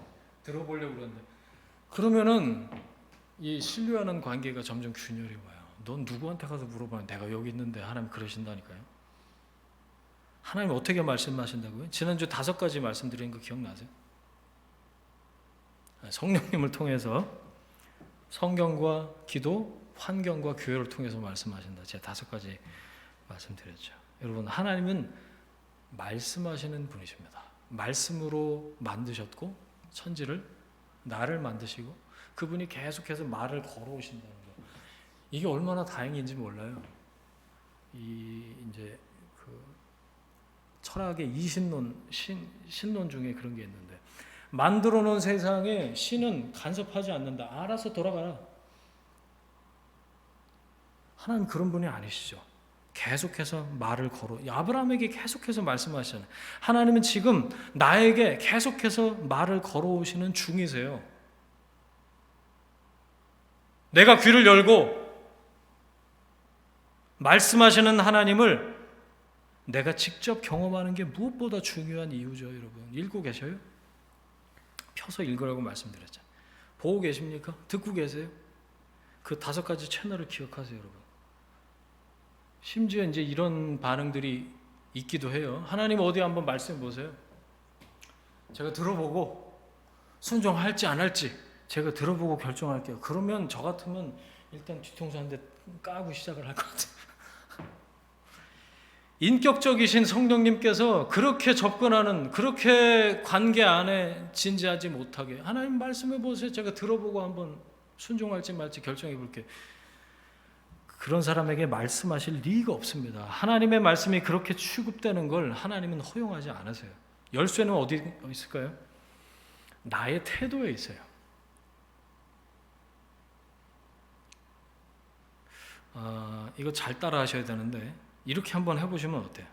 들어보려고 그러는데, 그러면은 이 신뢰하는 관계가 점점 균열이 와요. 넌 누구한테 가서 물어봐요? 내가 여기 있는데. 하나님 그러신다니까요. 하나님 어떻게 말씀하신다고요? 지난주 5가지 말씀드린 거 기억나세요? 성령님을 통해서 성경과 기도, 환경과 교회를 통해서 말씀하신다. 제가 5가지 말씀드렸죠. 여러분, 하나님은 말씀하시는 분이십니다. 말씀으로 만드셨고 천지를, 나를 만드시고 그분이 계속해서 말을 걸어오신다는 거. 이게 얼마나 다행인지 몰라요. 이제 그 철학의 이신론, 신론 중에 그런 게 있는데, 만들어 놓은 세상에 신은 간섭하지 않는다. 알아서 돌아가라. 하나님 그런 분이 아니시죠. 계속해서 말을 걸어, 아브라함에게 계속해서 말씀하시잖아요. 하나님은 지금 나에게 계속해서 말을 걸어오시는 중이세요. 내가 귀를 열고 말씀하시는 하나님을 내가 직접 경험하는 게 무엇보다 중요한 이유죠. 여러분, 읽고 계셔요? 펴서 읽으라고 말씀드렸죠. 보고 계십니까? 듣고 계세요? 그 5가지 채널을 기억하세요, 여러분. 심지어 이제 이런 반응들이 있기도 해요. 하나님 어디 한번 말씀해 보세요. 제가 들어보고 순종할지 안 할지 제가 들어보고 결정할게요. 그러면 저 같으면 일단 뒤통수 한 대 까고 시작을 할 것 같아요. 인격적이신 성령님께서 그렇게 접근하는, 그렇게 관계 안에 진지하지 못하게, 하나님 말씀해 보세요. 제가 들어보고 한번 순종할지 말지 결정해 볼게요. 그런 사람에게 말씀하실 리가 없습니다. 하나님의 말씀이 그렇게 취급되는 걸 하나님은 허용하지 않으세요. 열쇠는 어디 있을까요? 나의 태도에 있어요. 이거 잘 따라 하셔야 되는데 이렇게 한번 해보시면 어때요?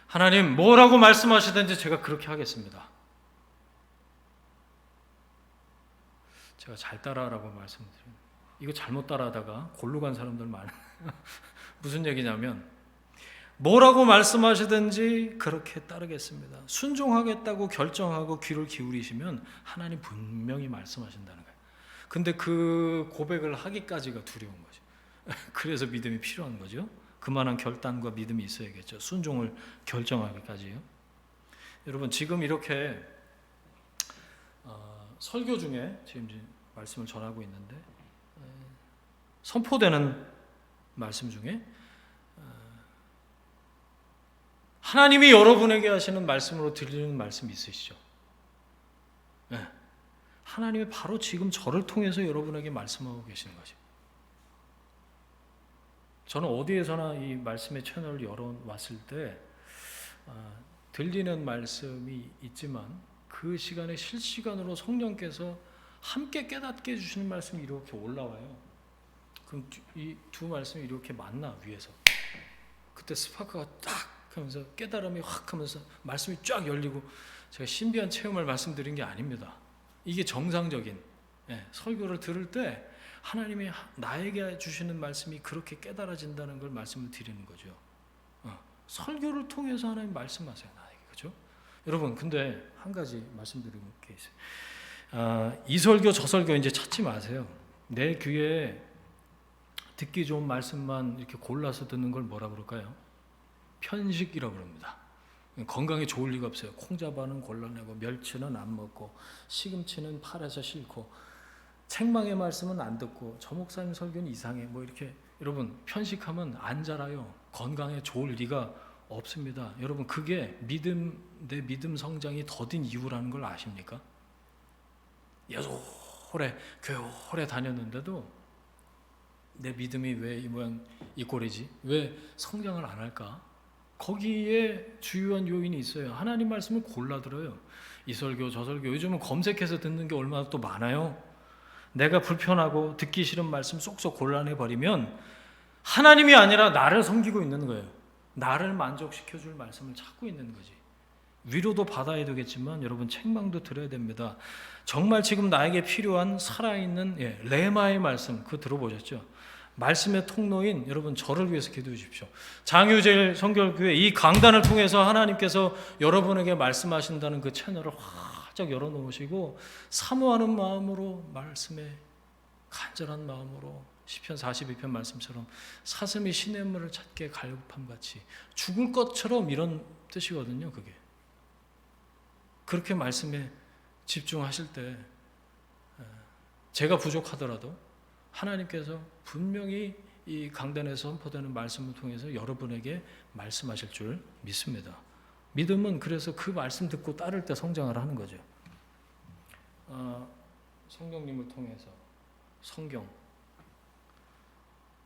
하나님 뭐라고 말씀하시든지 제가 그렇게 하겠습니다. 제가 잘 따라하라고 말씀드려요. 이거 잘못 따라하다가 골로 간 사람들 많아요. 무슨 얘기냐면, 뭐라고 말씀하시든지 그렇게 따르겠습니다. 순종하겠다고 결정하고 귀를 기울이시면 하나님 분명히 말씀하신다는 거예요. 근데 그 고백을 하기까지가 두려운 거죠. 그래서 믿음이 필요한 거죠. 그만한 결단과 믿음이 있어야겠죠. 순종을 결정하기까지요. 여러분, 지금 이렇게 설교 중에 지금 말씀을 전하고 있는데, 선포되는 말씀 중에 하나님이 여러분에게 하시는 말씀으로 들리는 말씀이 있으시죠? 네. 하나님이 바로 지금 저를 통해서 여러분에게 말씀하고 계시는 거죠. 저는 어디에서나 이 말씀의 채널을 열어왔을 때 들리는 말씀이 있지만 그 시간에 실시간으로 성령께서 함께 깨닫게 해주시는 말씀이 이렇게 올라와요. 그럼 이 두 말씀이 이렇게 만나 위에서, 그때 스파크가 딱 하면서 깨달음이 확 하면서 말씀이 쫙 열리고, 제가 신비한 체험을 말씀드린 게 아닙니다. 이게 정상적인 설교를 들을 때 하나님이 나에게 주시는 말씀이 그렇게 깨달아진다는 걸 말씀을 드리는 거죠. 설교를 통해서 하나님 말씀하세요, 나에게. 그렇죠? 여러분, 근데 한 가지 말씀드리는 게 있어요. 이 설교 저 설교 이제 찾지 마세요. 내 귀에 듣기 좋은 말씀만 이렇게 골라서 듣는 걸 뭐라 그럴까요? 편식이라고 그럽니다. 건강에 좋을 리가 없어요. 콩자반은 골라내고 멸치는 안 먹고 시금치는 팔아서 싫고 책망의 말씀은 안 듣고 저 목사님 설교는 이상해, 뭐 이렇게. 여러분, 편식하면 안 자라요. 건강에 좋을 리가 없습니다. 여러분, 그게 내 믿음 성장이 더딘 이유라는 걸 아십니까? 오래 교회 오래 다녔는데도 내 믿음이 왜 이 모양 이 꼴이지? 왜 성장을 안 할까? 거기에 주요한 요인이 있어요. 하나님 말씀을 골라 들어요. 이 설교 저 설교 요즘은 검색해서 듣는 게 얼마나 또 많아요. 내가 불편하고 듣기 싫은 말씀 쏙쏙 골라내버리면 하나님이 아니라 나를 섬기고 있는 거예요. 나를 만족시켜줄 말씀을 찾고 있는 거지. 위로도 받아야 되겠지만 여러분, 책망도 들어야 됩니다. 정말 지금 나에게 필요한 살아있는 레마의 말씀, 그거 들어보셨죠? 말씀의 통로인 여러분, 저를 위해서 기도해 주십시오. 장유제일 성결교회 이 강단을 통해서 하나님께서 여러분에게 말씀하신다는 그 채널을 활짝 열어놓으시고 사모하는 마음으로, 말씀에 간절한 마음으로 시편 42편 말씀처럼 사슴이 시냇물을 찾게 갈급함 같이 죽을 것처럼 이런 뜻이거든요. 그게 그렇게 말씀에 집중하실 때 제가 부족하더라도 하나님께서 분명히 이 강단에서 선포되는 말씀을 통해서 여러분에게 말씀하실 줄 믿습니다. 믿음은 그래서 그 말씀 듣고 따를 때 성장을 하는 거죠. 성령님을 통해서 성경,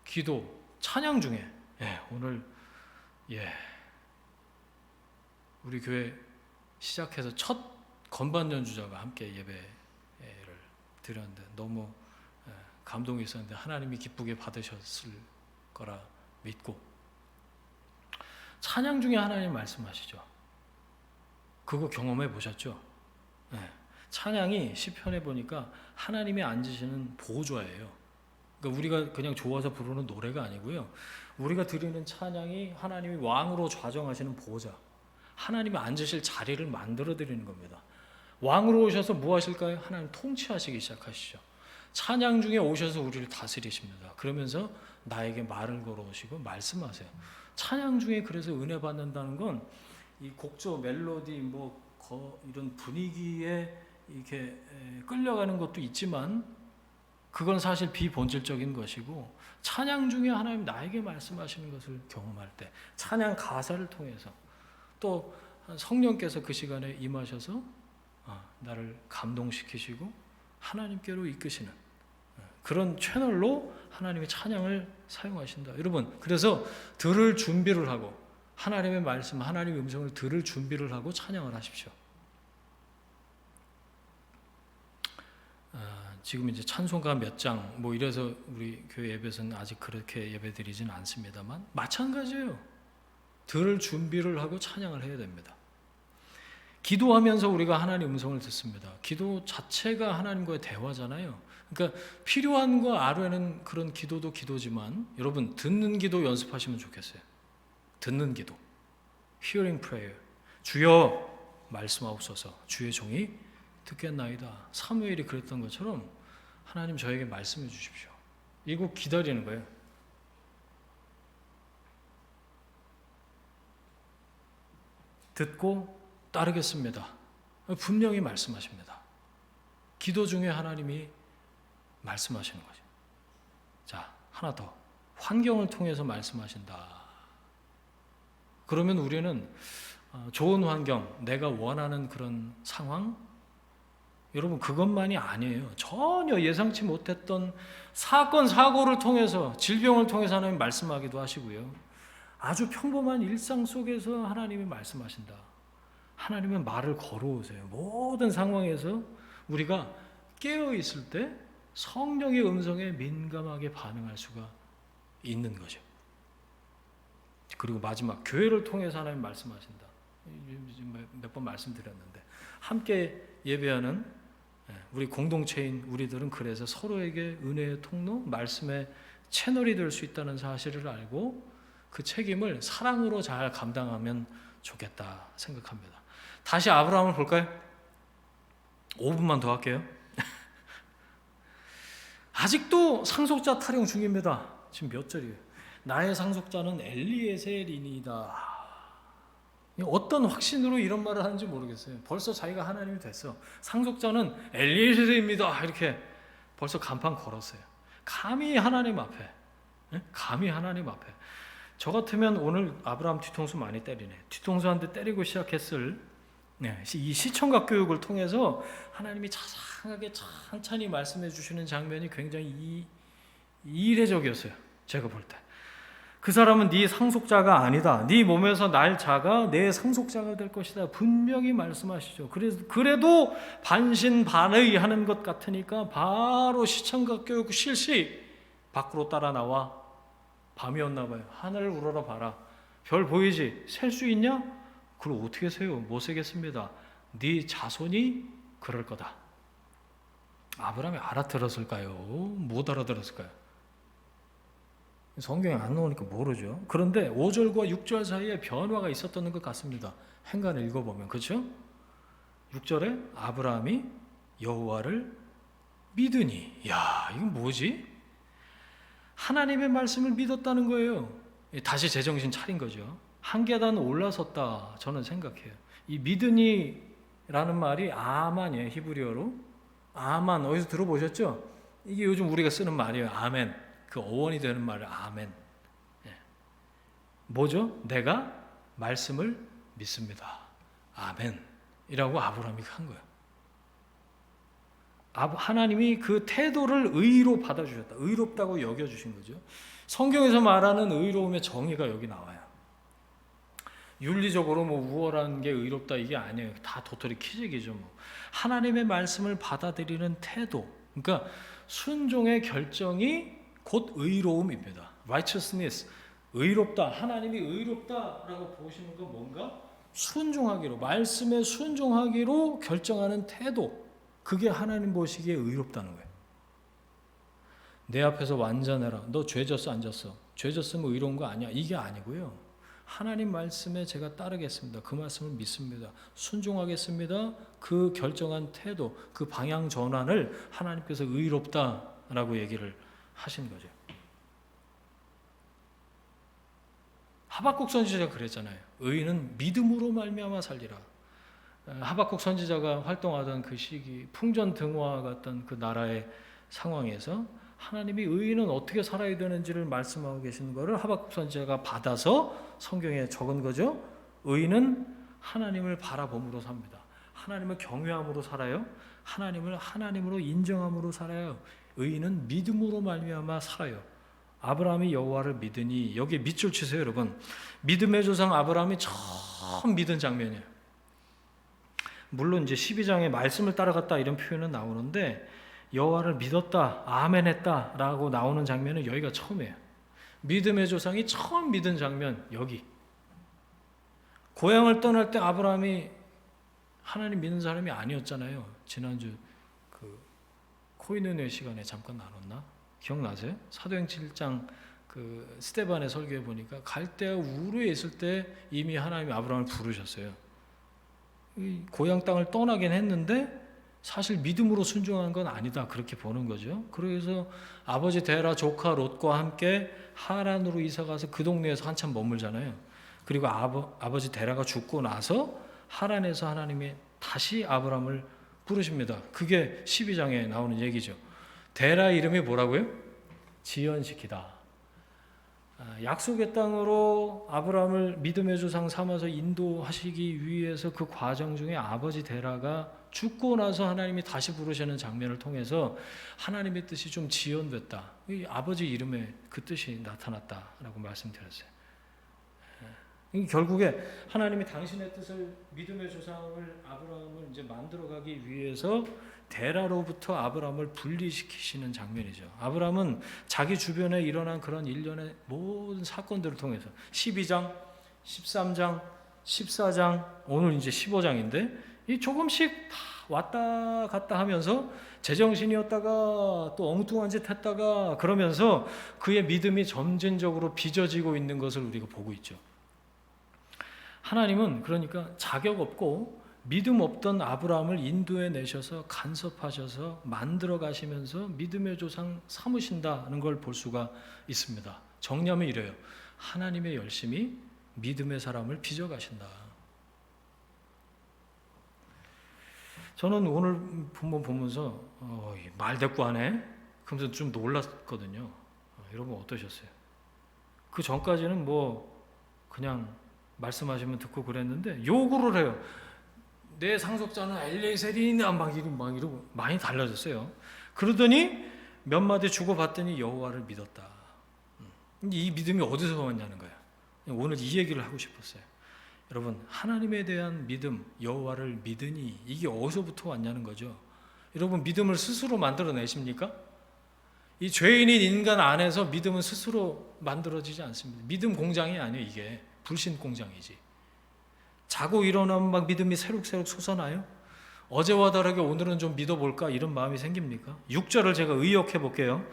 기도, 찬양 중에 오늘 우리 교회 시작해서 첫 건반 연주자가 함께 예배를 드렸는데 너무 감동이 있었는데 하나님이 기쁘게 받으셨을 거라 믿고, 찬양 중에 하나님 말씀하시죠. 그거 경험해 보셨죠? 찬양이 시편에 보니까 하나님이 앉으시는 보좌예요. 그러니까 우리가 그냥 좋아서 부르는 노래가 아니고요. 우리가 드리는 찬양이 하나님이 왕으로 좌정하시는 보좌, 하나님이 앉으실 자리를 만들어 드리는 겁니다. 왕으로 오셔서 뭐 하실까요? 하나님 통치하시기 시작하시죠. 찬양 중에 오셔서 우리를 다스리십니다. 그러면서 나에게 말을 걸어오시고 말씀하세요. 찬양 중에 그래서 은혜 받는다는 건 이 곡조, 멜로디, 이런 분위기에 이렇게 끌려가는 것도 있지만 그건 사실 비본질적인 것이고, 찬양 중에 하나님 나에게 말씀하시는 것을 경험할 때, 찬양 가사를 통해서 또 성령께서 그 시간에 임하셔서 나를 감동시키시고 하나님께로 이끄시는 그런 채널로 하나님의 찬양을 사용하신다. 여러분, 그래서 들을 준비를 하고 하나님의 말씀, 하나님의 음성을 들을 준비를 하고 찬양을 하십시오. 지금 이제 찬송가 몇 장 이래서 우리 교회 예배에서는 아직 그렇게 예배드리지는 않습니다만 마찬가지예요. 들을 준비를 하고 찬양을 해야 됩니다. 기도하면서 우리가 하나님의 음성을 듣습니다. 기도 자체가 하나님과의 대화잖아요. 그러니까 필요한 거 아뢰는 그런 기도도 기도지만 여러분, 듣는 기도 연습하시면 좋겠어요. 듣는 기도, hearing prayer. 주여 말씀하옵소서, 주의 종이 듣겠나이다. 사무엘이 그랬던 것처럼 하나님 저에게 말씀해 주십시오. 이거 기다리는 거예요. 듣고 따르겠습니다. 분명히 말씀하십니다. 기도 중에 하나님이 말씀하시는 거죠. 자, 하나 더. 환경을 통해서 말씀하신다. 그러면 우리는 좋은 환경, 내가 원하는 그런 상황, 여러분 그것만이 아니에요. 전혀 예상치 못했던 사건, 사고를 통해서, 질병을 통해서 하나님 말씀하기도 하시고요. 아주 평범한 일상 속에서 하나님이 말씀하신다. 하나님은 말을 걸어오세요. 모든 상황에서 우리가 깨어있을 때 성령의 음성에 민감하게 반응할 수가 있는 거죠. 그리고 마지막, 교회를 통해서 하나님 말씀하신다. 몇 번 말씀드렸는데 함께 예배하는 우리 공동체인 우리들은 그래서 서로에게 은혜의 통로, 말씀의 채널이 될 수 있다는 사실을 알고 그 책임을 사랑으로 잘 감당하면 좋겠다 생각합니다. 다시 아브라함을 볼까요? 5분만 더 할게요. 아직도 상속자 타령 중입니다. 지금 몇 절이에요? 나의 상속자는 엘리에셀이니이다. 어떤 확신으로 이런 말을 하는지 모르겠어요. 벌써 자기가 하나님이 됐어. 상속자는 엘리에셀입니다. 이렇게 벌써 간판 걸었어요. 감히 하나님 앞에, 감히 하나님 앞에. 저 같으면 오늘 아브라함 뒤통수 많이 때리네. 뒤통수 한 대 때리고 시작했을 이 시청각 교육을 통해서 하나님이 자상하게 찬찬히 말씀해 주시는 장면이 굉장히 이례적이었어요. 제가 볼 때. 그 사람은 네 상속자가 아니다. 네 몸에서 날 자가 내 상속자가 될 것이다. 분명히 말씀하시죠. 그래도 반신반의하는 것 같으니까 바로 시청각 교육 실시 밖으로 따라 나와. 밤이었나 봐요. 하늘을 우러러 봐라. 별 보이지? 셀 수 있냐? 그걸 어떻게 세요? 못 세겠습니다. 네 자손이 그럴 거다. 아브라함이 알아들었을까요? 못 알아들었을까요? 성경에 안 나오니까 모르죠. 그런데 5절과 6절 사이에 변화가 있었던 것 같습니다. 행간을 읽어보면, 그렇죠? 6절에 아브라함이 여호와를 믿으니, 야, 이건 뭐지? 하나님의 말씀을 믿었다는 거예요. 다시 제정신 차린 거죠. 한 계단 올라섰다 저는 생각해요. 이 믿으니라는 말이 아만이에요. 히브리어로. 아만 어디서 들어보셨죠? 이게 요즘 우리가 쓰는 말이에요. 아멘. 그 어원이 되는 말을 아멘. 뭐죠? 내가 말씀을 믿습니다. 아멘이라고 아브라함이 한 거예요. 하나님이 그 태도를 의로 받아주셨다. 의롭다고 여겨주신 거죠. 성경에서 말하는 의로움의 정의가 여기 나와요. 윤리적으로 뭐 우월한 게 의롭다 이게 아니에요. 다 도토리 키재기죠. 뭐. 하나님의 말씀을 받아들이는 태도, 그러니까 순종의 결정이 곧 의로움입니다. righteousness, 의롭다. 하나님이 의롭다라고 보시는 건 뭔가 순종하기로, 말씀에 순종하기로 결정하는 태도, 그게 하나님 보시기에 의롭다는 거예요. 내 앞에서 완전해라. 너 죄 졌어 안 졌어? 죄 졌으면 의로운 거 아니야? 이게 아니고요. 하나님 말씀에 제가 따르겠습니다. 그 말씀을 믿습니다. 순종하겠습니다. 그 결정한 태도, 그 방향 전환을 하나님께서 의롭다라고 얘기를 하신 거죠. 하박국 선지자가 그랬잖아요. 의인은 믿음으로 말미암아 살리라. 하박국 선지자가 활동하던 그 시기, 풍전등화 같던 그 나라의 상황에서 하나님이 의인은 어떻게 살아야 되는지를 말씀하고 계시는 것을 하박국 선지자가 받아서 성경에 적은 거죠. 의인은 하나님을 바라봄으로 삽니다. 하나님을 경외함으로 살아요. 하나님을 하나님으로 인정함으로 살아요. 의인은 믿음으로 말미암아 살아요. 아브라함이 여호와를 믿으니, 여기에 밑줄 치세요 여러분. 믿음의 조상 아브라함이 처음 믿은 장면이에요. 물론 이제 12장에 말씀을 따라갔다 이런 표현은 나오는데 여호와를 믿었다, 아멘했다라고 나오는 장면은 여기가 처음이에요. 믿음의 조상이 처음 믿은 장면 여기. 고향을 떠날 때 아브라함이 하나님 믿는 사람이 아니었잖아요. 지난주 그 코인은혜 시간에 잠깐 나눴나? 기억나세요? 사도행 7장 그 스데반의 설교에 보니까 갈대아 우르에 있을 때 이미 하나님이 아브라함을 부르셨어요. 고향 땅을 떠나긴 했는데 사실 믿음으로 순종한 건 아니다 그렇게 보는 거죠. 그래서 아버지 데라 조카 롯과 함께 하란으로 이사가서 그 동네에서 한참 머물잖아요. 그리고 아버지 데라가 죽고 나서 하란에서 하나님이 다시 아브라함을 부르십니다. 그게 12장에 나오는 얘기죠. 데라 이름이 뭐라고요? 지연시키다. 약속의 땅으로 아브라함을 믿음의 조상 삼아서 인도하시기 위해서 그 과정 중에 아버지 데라가 죽고 나서 하나님이 다시 부르시는 장면을 통해서 하나님의 뜻이 좀 지연됐다. 이 아버지 이름에 그 뜻이 나타났다라고 말씀드렸어요. 결국에 하나님이 당신의 뜻을, 믿음의 조상을 아브라함을 이제 만들어가기 위해서 데라로부터 아브라함을 분리시키시는 장면이죠. 아브라함은 자기 주변에 일어난 그런 일련의 모든 사건들을 통해서 12장, 13장, 14장, 오늘 이제 15장인데 이 조금씩 다 왔다 갔다 하면서 제정신이었다가 또 엉뚱한 짓 했다가 그러면서 그의 믿음이 점진적으로 빚어지고 있는 것을 우리가 보고 있죠. 하나님은 그러니까 자격 없고 믿음 없던 아브라함을 인도해 내셔서 간섭하셔서 만들어 가시면서 믿음의 조상 삼으신다는 걸 볼 수가 있습니다. 정리하면 이래요. 하나님의 열심이 믿음의 사람을 빚어 가신다. 저는 오늘 본문 보면서 말대꾸하네? 그러면서 좀 놀랐거든요. 여러분 어떠셨어요? 그 전까지는 뭐 그냥 말씀하시면 듣고 그랬는데 요구를 해요. 내 상속자는 엘리에셀이나 막 이러고 많이 달라졌어요. 그러더니 몇 마디 주고받더니 여호와를 믿었다. 이 믿음이 어디서 왔냐는 거예요. 오늘 이 얘기를 하고 싶었어요. 여러분 하나님에 대한 믿음, 여호와를 믿으니 이게 어디서부터 왔냐는 거죠. 여러분 믿음을 스스로 만들어내십니까? 이 죄인인 인간 안에서 믿음은 스스로 만들어지지 않습니다. 믿음 공장이 아니에요. 이게 불신 공장이지. 자고 일어나면 막 믿음이 새록새록 솟아나요? 어제와 다르게 오늘은 좀 믿어볼까 이런 마음이 생깁니까? 6절을 제가 의역해 볼게요.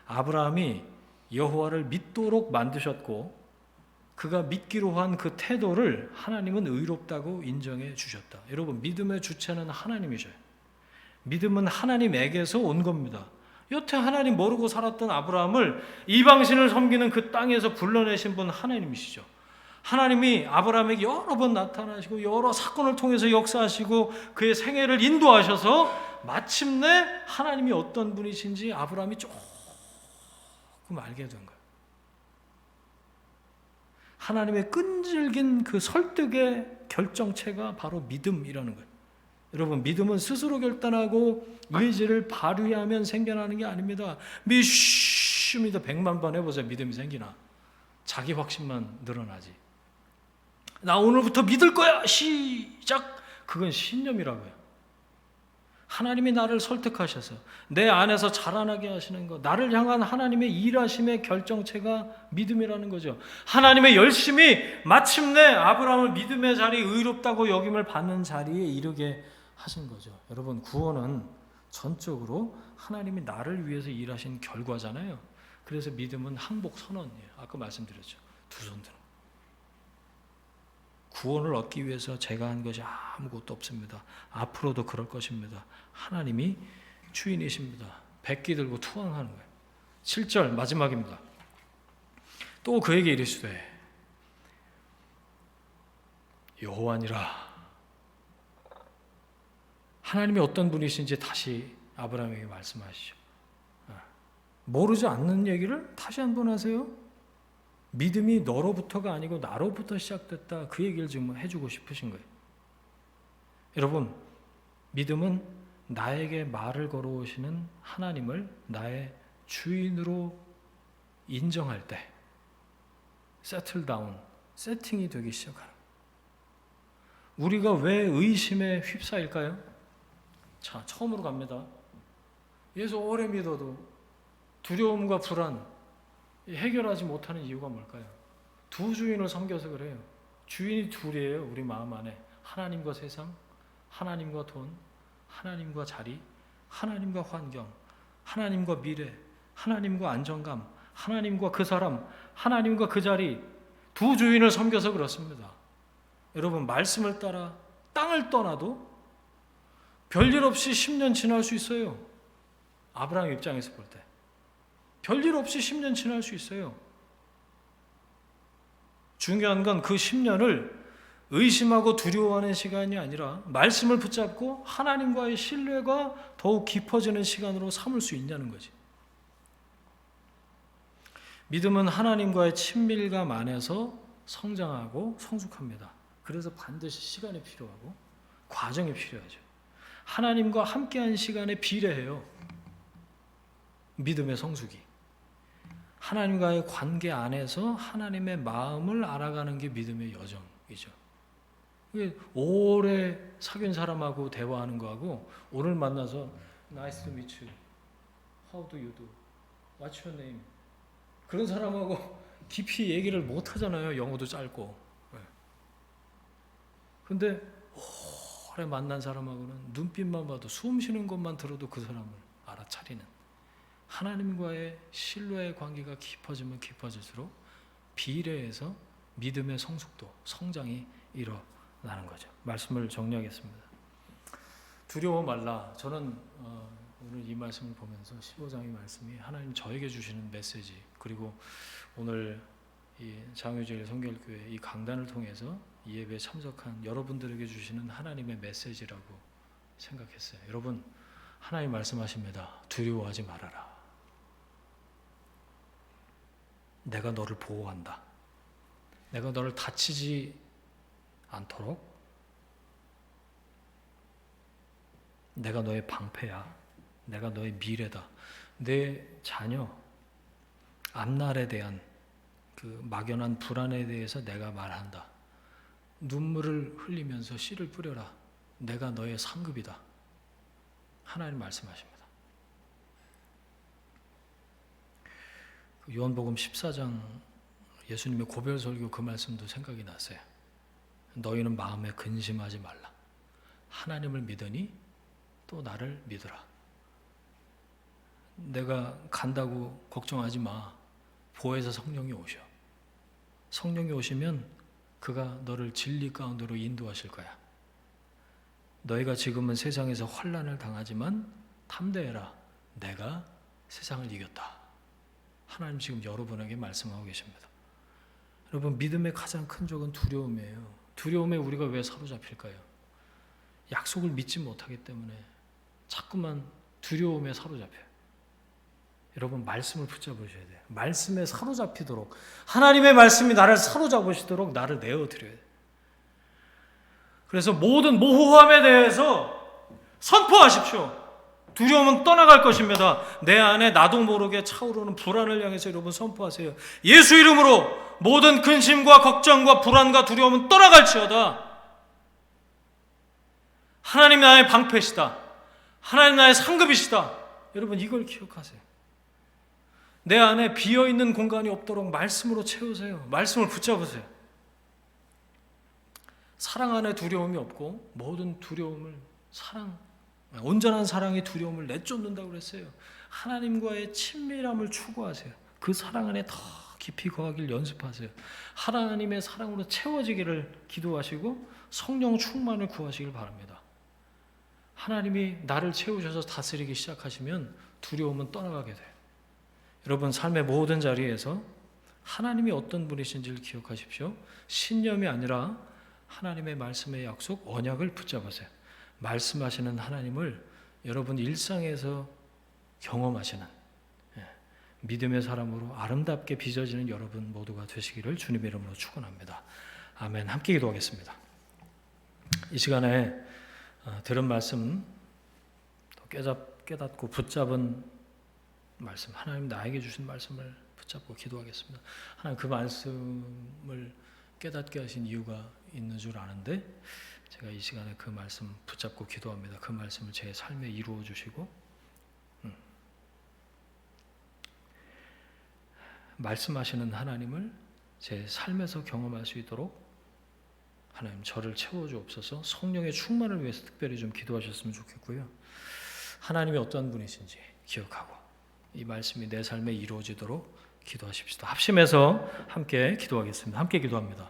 아브라함이 여호와를 믿도록 만드셨고 그가 믿기로 한 그 태도를 하나님은 의롭다고 인정해 주셨다. 여러분 믿음의 주체는 하나님이셔요. 믿음은 하나님에게서 온 겁니다. 여태 하나님 모르고 살았던 아브라함을 이방신을 섬기는 그 땅에서 불러내신 분 하나님이시죠. 하나님이 아브라함에게 여러 번 나타나시고 여러 사건을 통해서 역사하시고 그의 생애를 인도하셔서 마침내 하나님이 어떤 분이신지 아브라함이 조금 알게 된 거예요. 하나님의 끈질긴 그 설득의 결정체가 바로 믿음이라는 거예요. 여러분, 믿음은 스스로 결단하고 의지를 발휘하면 생겨나는 게 아닙니다. 믿습니다. 100만 번 해보세요. 믿음이 생기나? 자기 확신만 늘어나지. 나 오늘부터 믿을 거야. 시작. 그건 신념이라고요. 하나님이 나를 설득하셔서 내 안에서 자라나게 하시는 것, 나를 향한 하나님의 일하심의 결정체가 믿음이라는 거죠. 하나님의 열심이 마침내 아브라함을 믿음의 자리, 의롭다고 여김을 받는 자리에 이르게 하신 거죠. 여러분, 구원은 전적으로 하나님이 나를 위해서 일하신 결과잖아요. 그래서 믿음은 항복 선언이에요. 아까 말씀드렸죠. 두 손 들어. 구원을 얻기 위해서 제가 한 것이 아무것도 없습니다. 앞으로도 그럴 것입니다. 하나님이 주인이십니다. 백기 들고 투항하는 거예요. 7절 마지막입니다. 또 그에게 이르시되 여호와니라. 하나님이 어떤 분이신지 다시 아브라함에게 말씀하시죠. 모르지 않는 얘기를 다시 한번 하세요. 믿음이 너로부터가 아니고 나로부터 시작됐다. 그 얘기를 지금 해주고 싶으신 거예요. 여러분, 믿음은 나에게 말을 걸어오시는 하나님을 나의 주인으로 인정할 때 세틀 다운, 세팅이 되기 시작하는 거예요. 우리가 왜 의심에 휩싸일까요? 자, 처음으로 갑니다. 예수 오래 믿어도 두려움과 불안 해결하지 못하는 이유가 뭘까요? 두 주인을 섬겨서 그래요. 주인이 둘이에요. 우리 마음 안에. 하나님과 세상, 하나님과 돈, 하나님과 자리, 하나님과 환경, 하나님과 미래, 하나님과 안정감, 하나님과 그 사람, 하나님과 그 자리. 두 주인을 섬겨서 그렇습니다. 여러분, 말씀을 따라 땅을 떠나도 별일 없이 10년 지날 수 있어요. 아브라함 입장에서 볼 때. 별일 없이 10년 지날 수 있어요. 중요한 건 그 10년을 의심하고 두려워하는 시간이 아니라 말씀을 붙잡고 하나님과의 신뢰가 더욱 깊어지는 시간으로 삼을 수 있냐는 거지. 믿음은 하나님과의 친밀감 안에서 성장하고 성숙합니다. 그래서 반드시 시간이 필요하고 과정이 필요하죠. 하나님과 함께한 시간에 비례해요. 믿음의 성숙이. 하나님과의 관계 안에서 하나님의 마음을 알아가는 게 믿음의 여정이죠. 오래 사귄 사람하고 대화하는 거하고 오늘 만나서 Nice to meet you. How do you do? What's your name? 그런 사람하고 깊이 얘기를 못 하잖아요. 영어도 짧고. 근데 오래 만난 사람하고는 눈빛만 봐도 숨 쉬는 것만 들어도 그 사람을 알아차리는 하나님과의 신뢰의 관계가 깊어지면 깊어질수록 비례해서 믿음의 성숙도, 성장이 일어나는 거죠. 말씀을 정리하겠습니다. 두려워 말라. 저는 오늘 이 말씀을 보면서 15장의 말씀이 하나님 저에게 주시는 메시지, 그리고 오늘 이 장유제일 성결교회 이 강단을 통해서 이 예배에 참석한 여러분들에게 주시는 하나님의 메시지라고 생각했어요. 여러분, 하나님 말씀하십니다. 두려워하지 말아라. 내가 너를 보호한다. 내가 너를 다치지 않도록 내가 너의 방패야. 내가 너의 미래다. 내 자녀 앞날에 대한 그 막연한 불안에 대해서 내가 말한다. 눈물을 흘리면서 씨를 뿌려라. 내가 너의 상급이다. 하나님 말씀하십니다. 요한복음 14장 예수님의 고별 설교 그 말씀도 생각이 났어요. 너희는 마음에 근심하지 말라. 하나님을 믿으니 또 나를 믿으라. 내가 간다고 걱정하지 마. 보혜사 성령이 오셔. 성령이 오시면 그가 너를 진리 가운데로 인도하실 거야. 너희가 지금은 세상에서 환난을 당하지만 담대해라. 내가 세상을 이겼다. 하나님 지금 여러분에게 말씀하고 계십니다. 여러분, 믿음의 가장 큰 적은 두려움이에요. 두려움에 우리가 왜 사로잡힐까요? 약속을 믿지 못하기 때문에 자꾸만 두려움에 사로잡혀요. 여러분, 말씀을 붙잡으셔야 돼요. 말씀에 사로잡히도록, 하나님의 말씀이 나를 사로잡으시도록 나를 내어드려야 돼요. 그래서 모든 모호함에 대해서 선포하십시오. 두려움은 떠나갈 것입니다. 내 안에 나도 모르게 차오르는 불안을 향해서 여러분 선포하세요. 예수 이름으로 모든 근심과 걱정과 불안과 두려움은 떠나갈지어다. 하나님 나의 방패시다. 하나님 나의 상급이시다. 여러분, 이걸 기억하세요. 내 안에 비어있는 공간이 없도록 말씀으로 채우세요. 말씀을 붙잡으세요. 사랑 안에 두려움이 없고 모든 두려움을 온전한 사랑이 두려움을 내쫓는다고 그랬어요. 하나님과의 친밀함을 추구하세요. 그 사랑 안에 더 깊이 거하길 연습하세요. 하나님의 사랑으로 채워지기를 기도하시고 성령 충만을 구하시길 바랍니다. 하나님이 나를 채우셔서 다스리기 시작하시면 두려움은 떠나가게 돼요. 여러분, 삶의 모든 자리에서 하나님이 어떤 분이신지를 기억하십시오. 신념이 아니라 하나님의 말씀의 약속, 언약을 붙잡으세요. 말씀하시는 하나님을 여러분 일상에서 경험하시는 믿음의 사람으로 아름답게 빚어지는 여러분 모두가 되시기를 주님의 이름으로 축원합니다. 아멘. 함께 기도하겠습니다. 이 시간에 들은 말씀, 깨닫고 붙잡은 말씀, 하나님 나에게 주신 말씀을 붙잡고 기도하겠습니다. 하나님, 그 말씀을 깨닫게 하신 이유가 있는 줄 아는데 제가 이 시간에 그 말씀 붙잡고 기도합니다. 그 말씀을 제 삶에 이루어 주시고 말씀하시는 하나님을 제 삶에서 경험할 수 있도록 하나님 저를 채워주옵소서. 성령의 충만을 위해서 특별히 좀 기도하셨으면 좋겠고요. 하나님이 어떤 분이신지 기억하고 이 말씀이 내 삶에 이루어지도록 기도하십시다. 합심해서 함께 기도하겠습니다. 함께 기도합니다.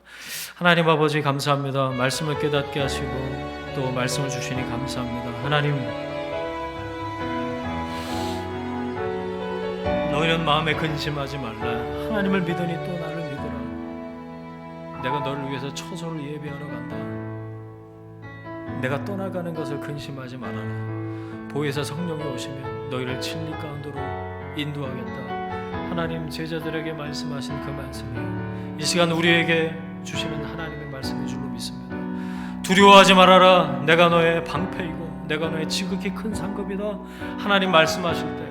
하나님 아버지, 감사합니다. 말씀을 깨닫게 하시고 또 말씀을 주시니 감사합니다. 하나님, 너희는 마음에 근심하지 말라. 하나님을 믿으니 또 나를 믿으라. 내가 너를 위해서 처소를 예비하러 간다. 내가 떠나가는 것을 근심하지 말아라. 보혜사 성령이 오시면 너희를 진리 가운데로 인도하겠다. 하나님, 제자들에게 말씀하신 그 말씀이 이 시간 우리에게 주시는 하나님의 말씀인 줄로 믿습니다. 두려워하지 말아라. 내가 너의 방패이고 내가 너의 지극히 큰 상급이다. 하나님 말씀하실 때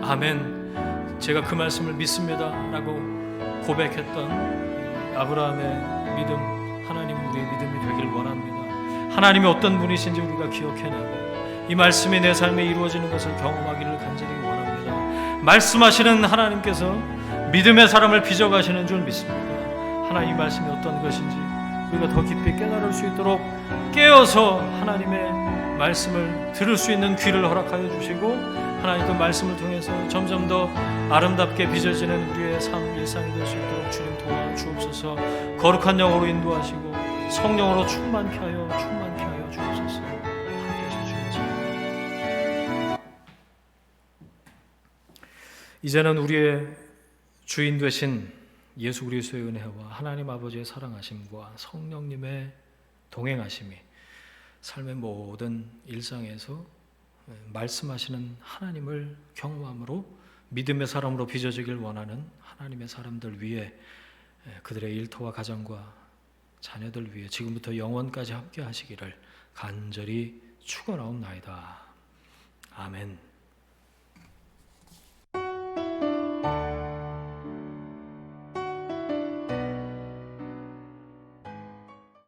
아멘, 제가 그 말씀을 믿습니다 라고 고백했던 아브라함의 믿음, 하나님 우리의 믿음이 되길 원합니다. 하나님이 어떤 분이신지 우리가 기억해내고 이 말씀이 내 삶에 이루어지는 것을 경험하기를 간절히 원합니다. 말씀하시는 하나님께서 믿음의 사람을 빚어가시는 줄 믿습니다. 하나님 말씀이 어떤 것인지 우리가 더 깊이 깨달을 수 있도록 깨어서 하나님의 말씀을 들을 수 있는 귀를 허락하여 주시고 하나님 그 말씀을 통해서 점점 더 아름답게 빚어지는 우리의 삶, 일상이 될 수 있도록 주님 도와주옵소서. 거룩한 영으로 인도하시고 성령으로 충만케 하여 주옵소서. 함께 하시옵소서. 이제는 우리의 주인 되신 예수 그리스도의 은혜와 하나님 아버지의 사랑하심과 성령님의 동행하심이 삶의 모든 일상에서 말씀하시는 하나님을 경험함으로 믿음의 사람으로 빚어지길 원하는 하나님의 사람들 위해 그들의 일터와 가정과 자녀들 위해 지금부터 영원까지 함께 하시기를 간절히 축원하옵나이다. 아멘.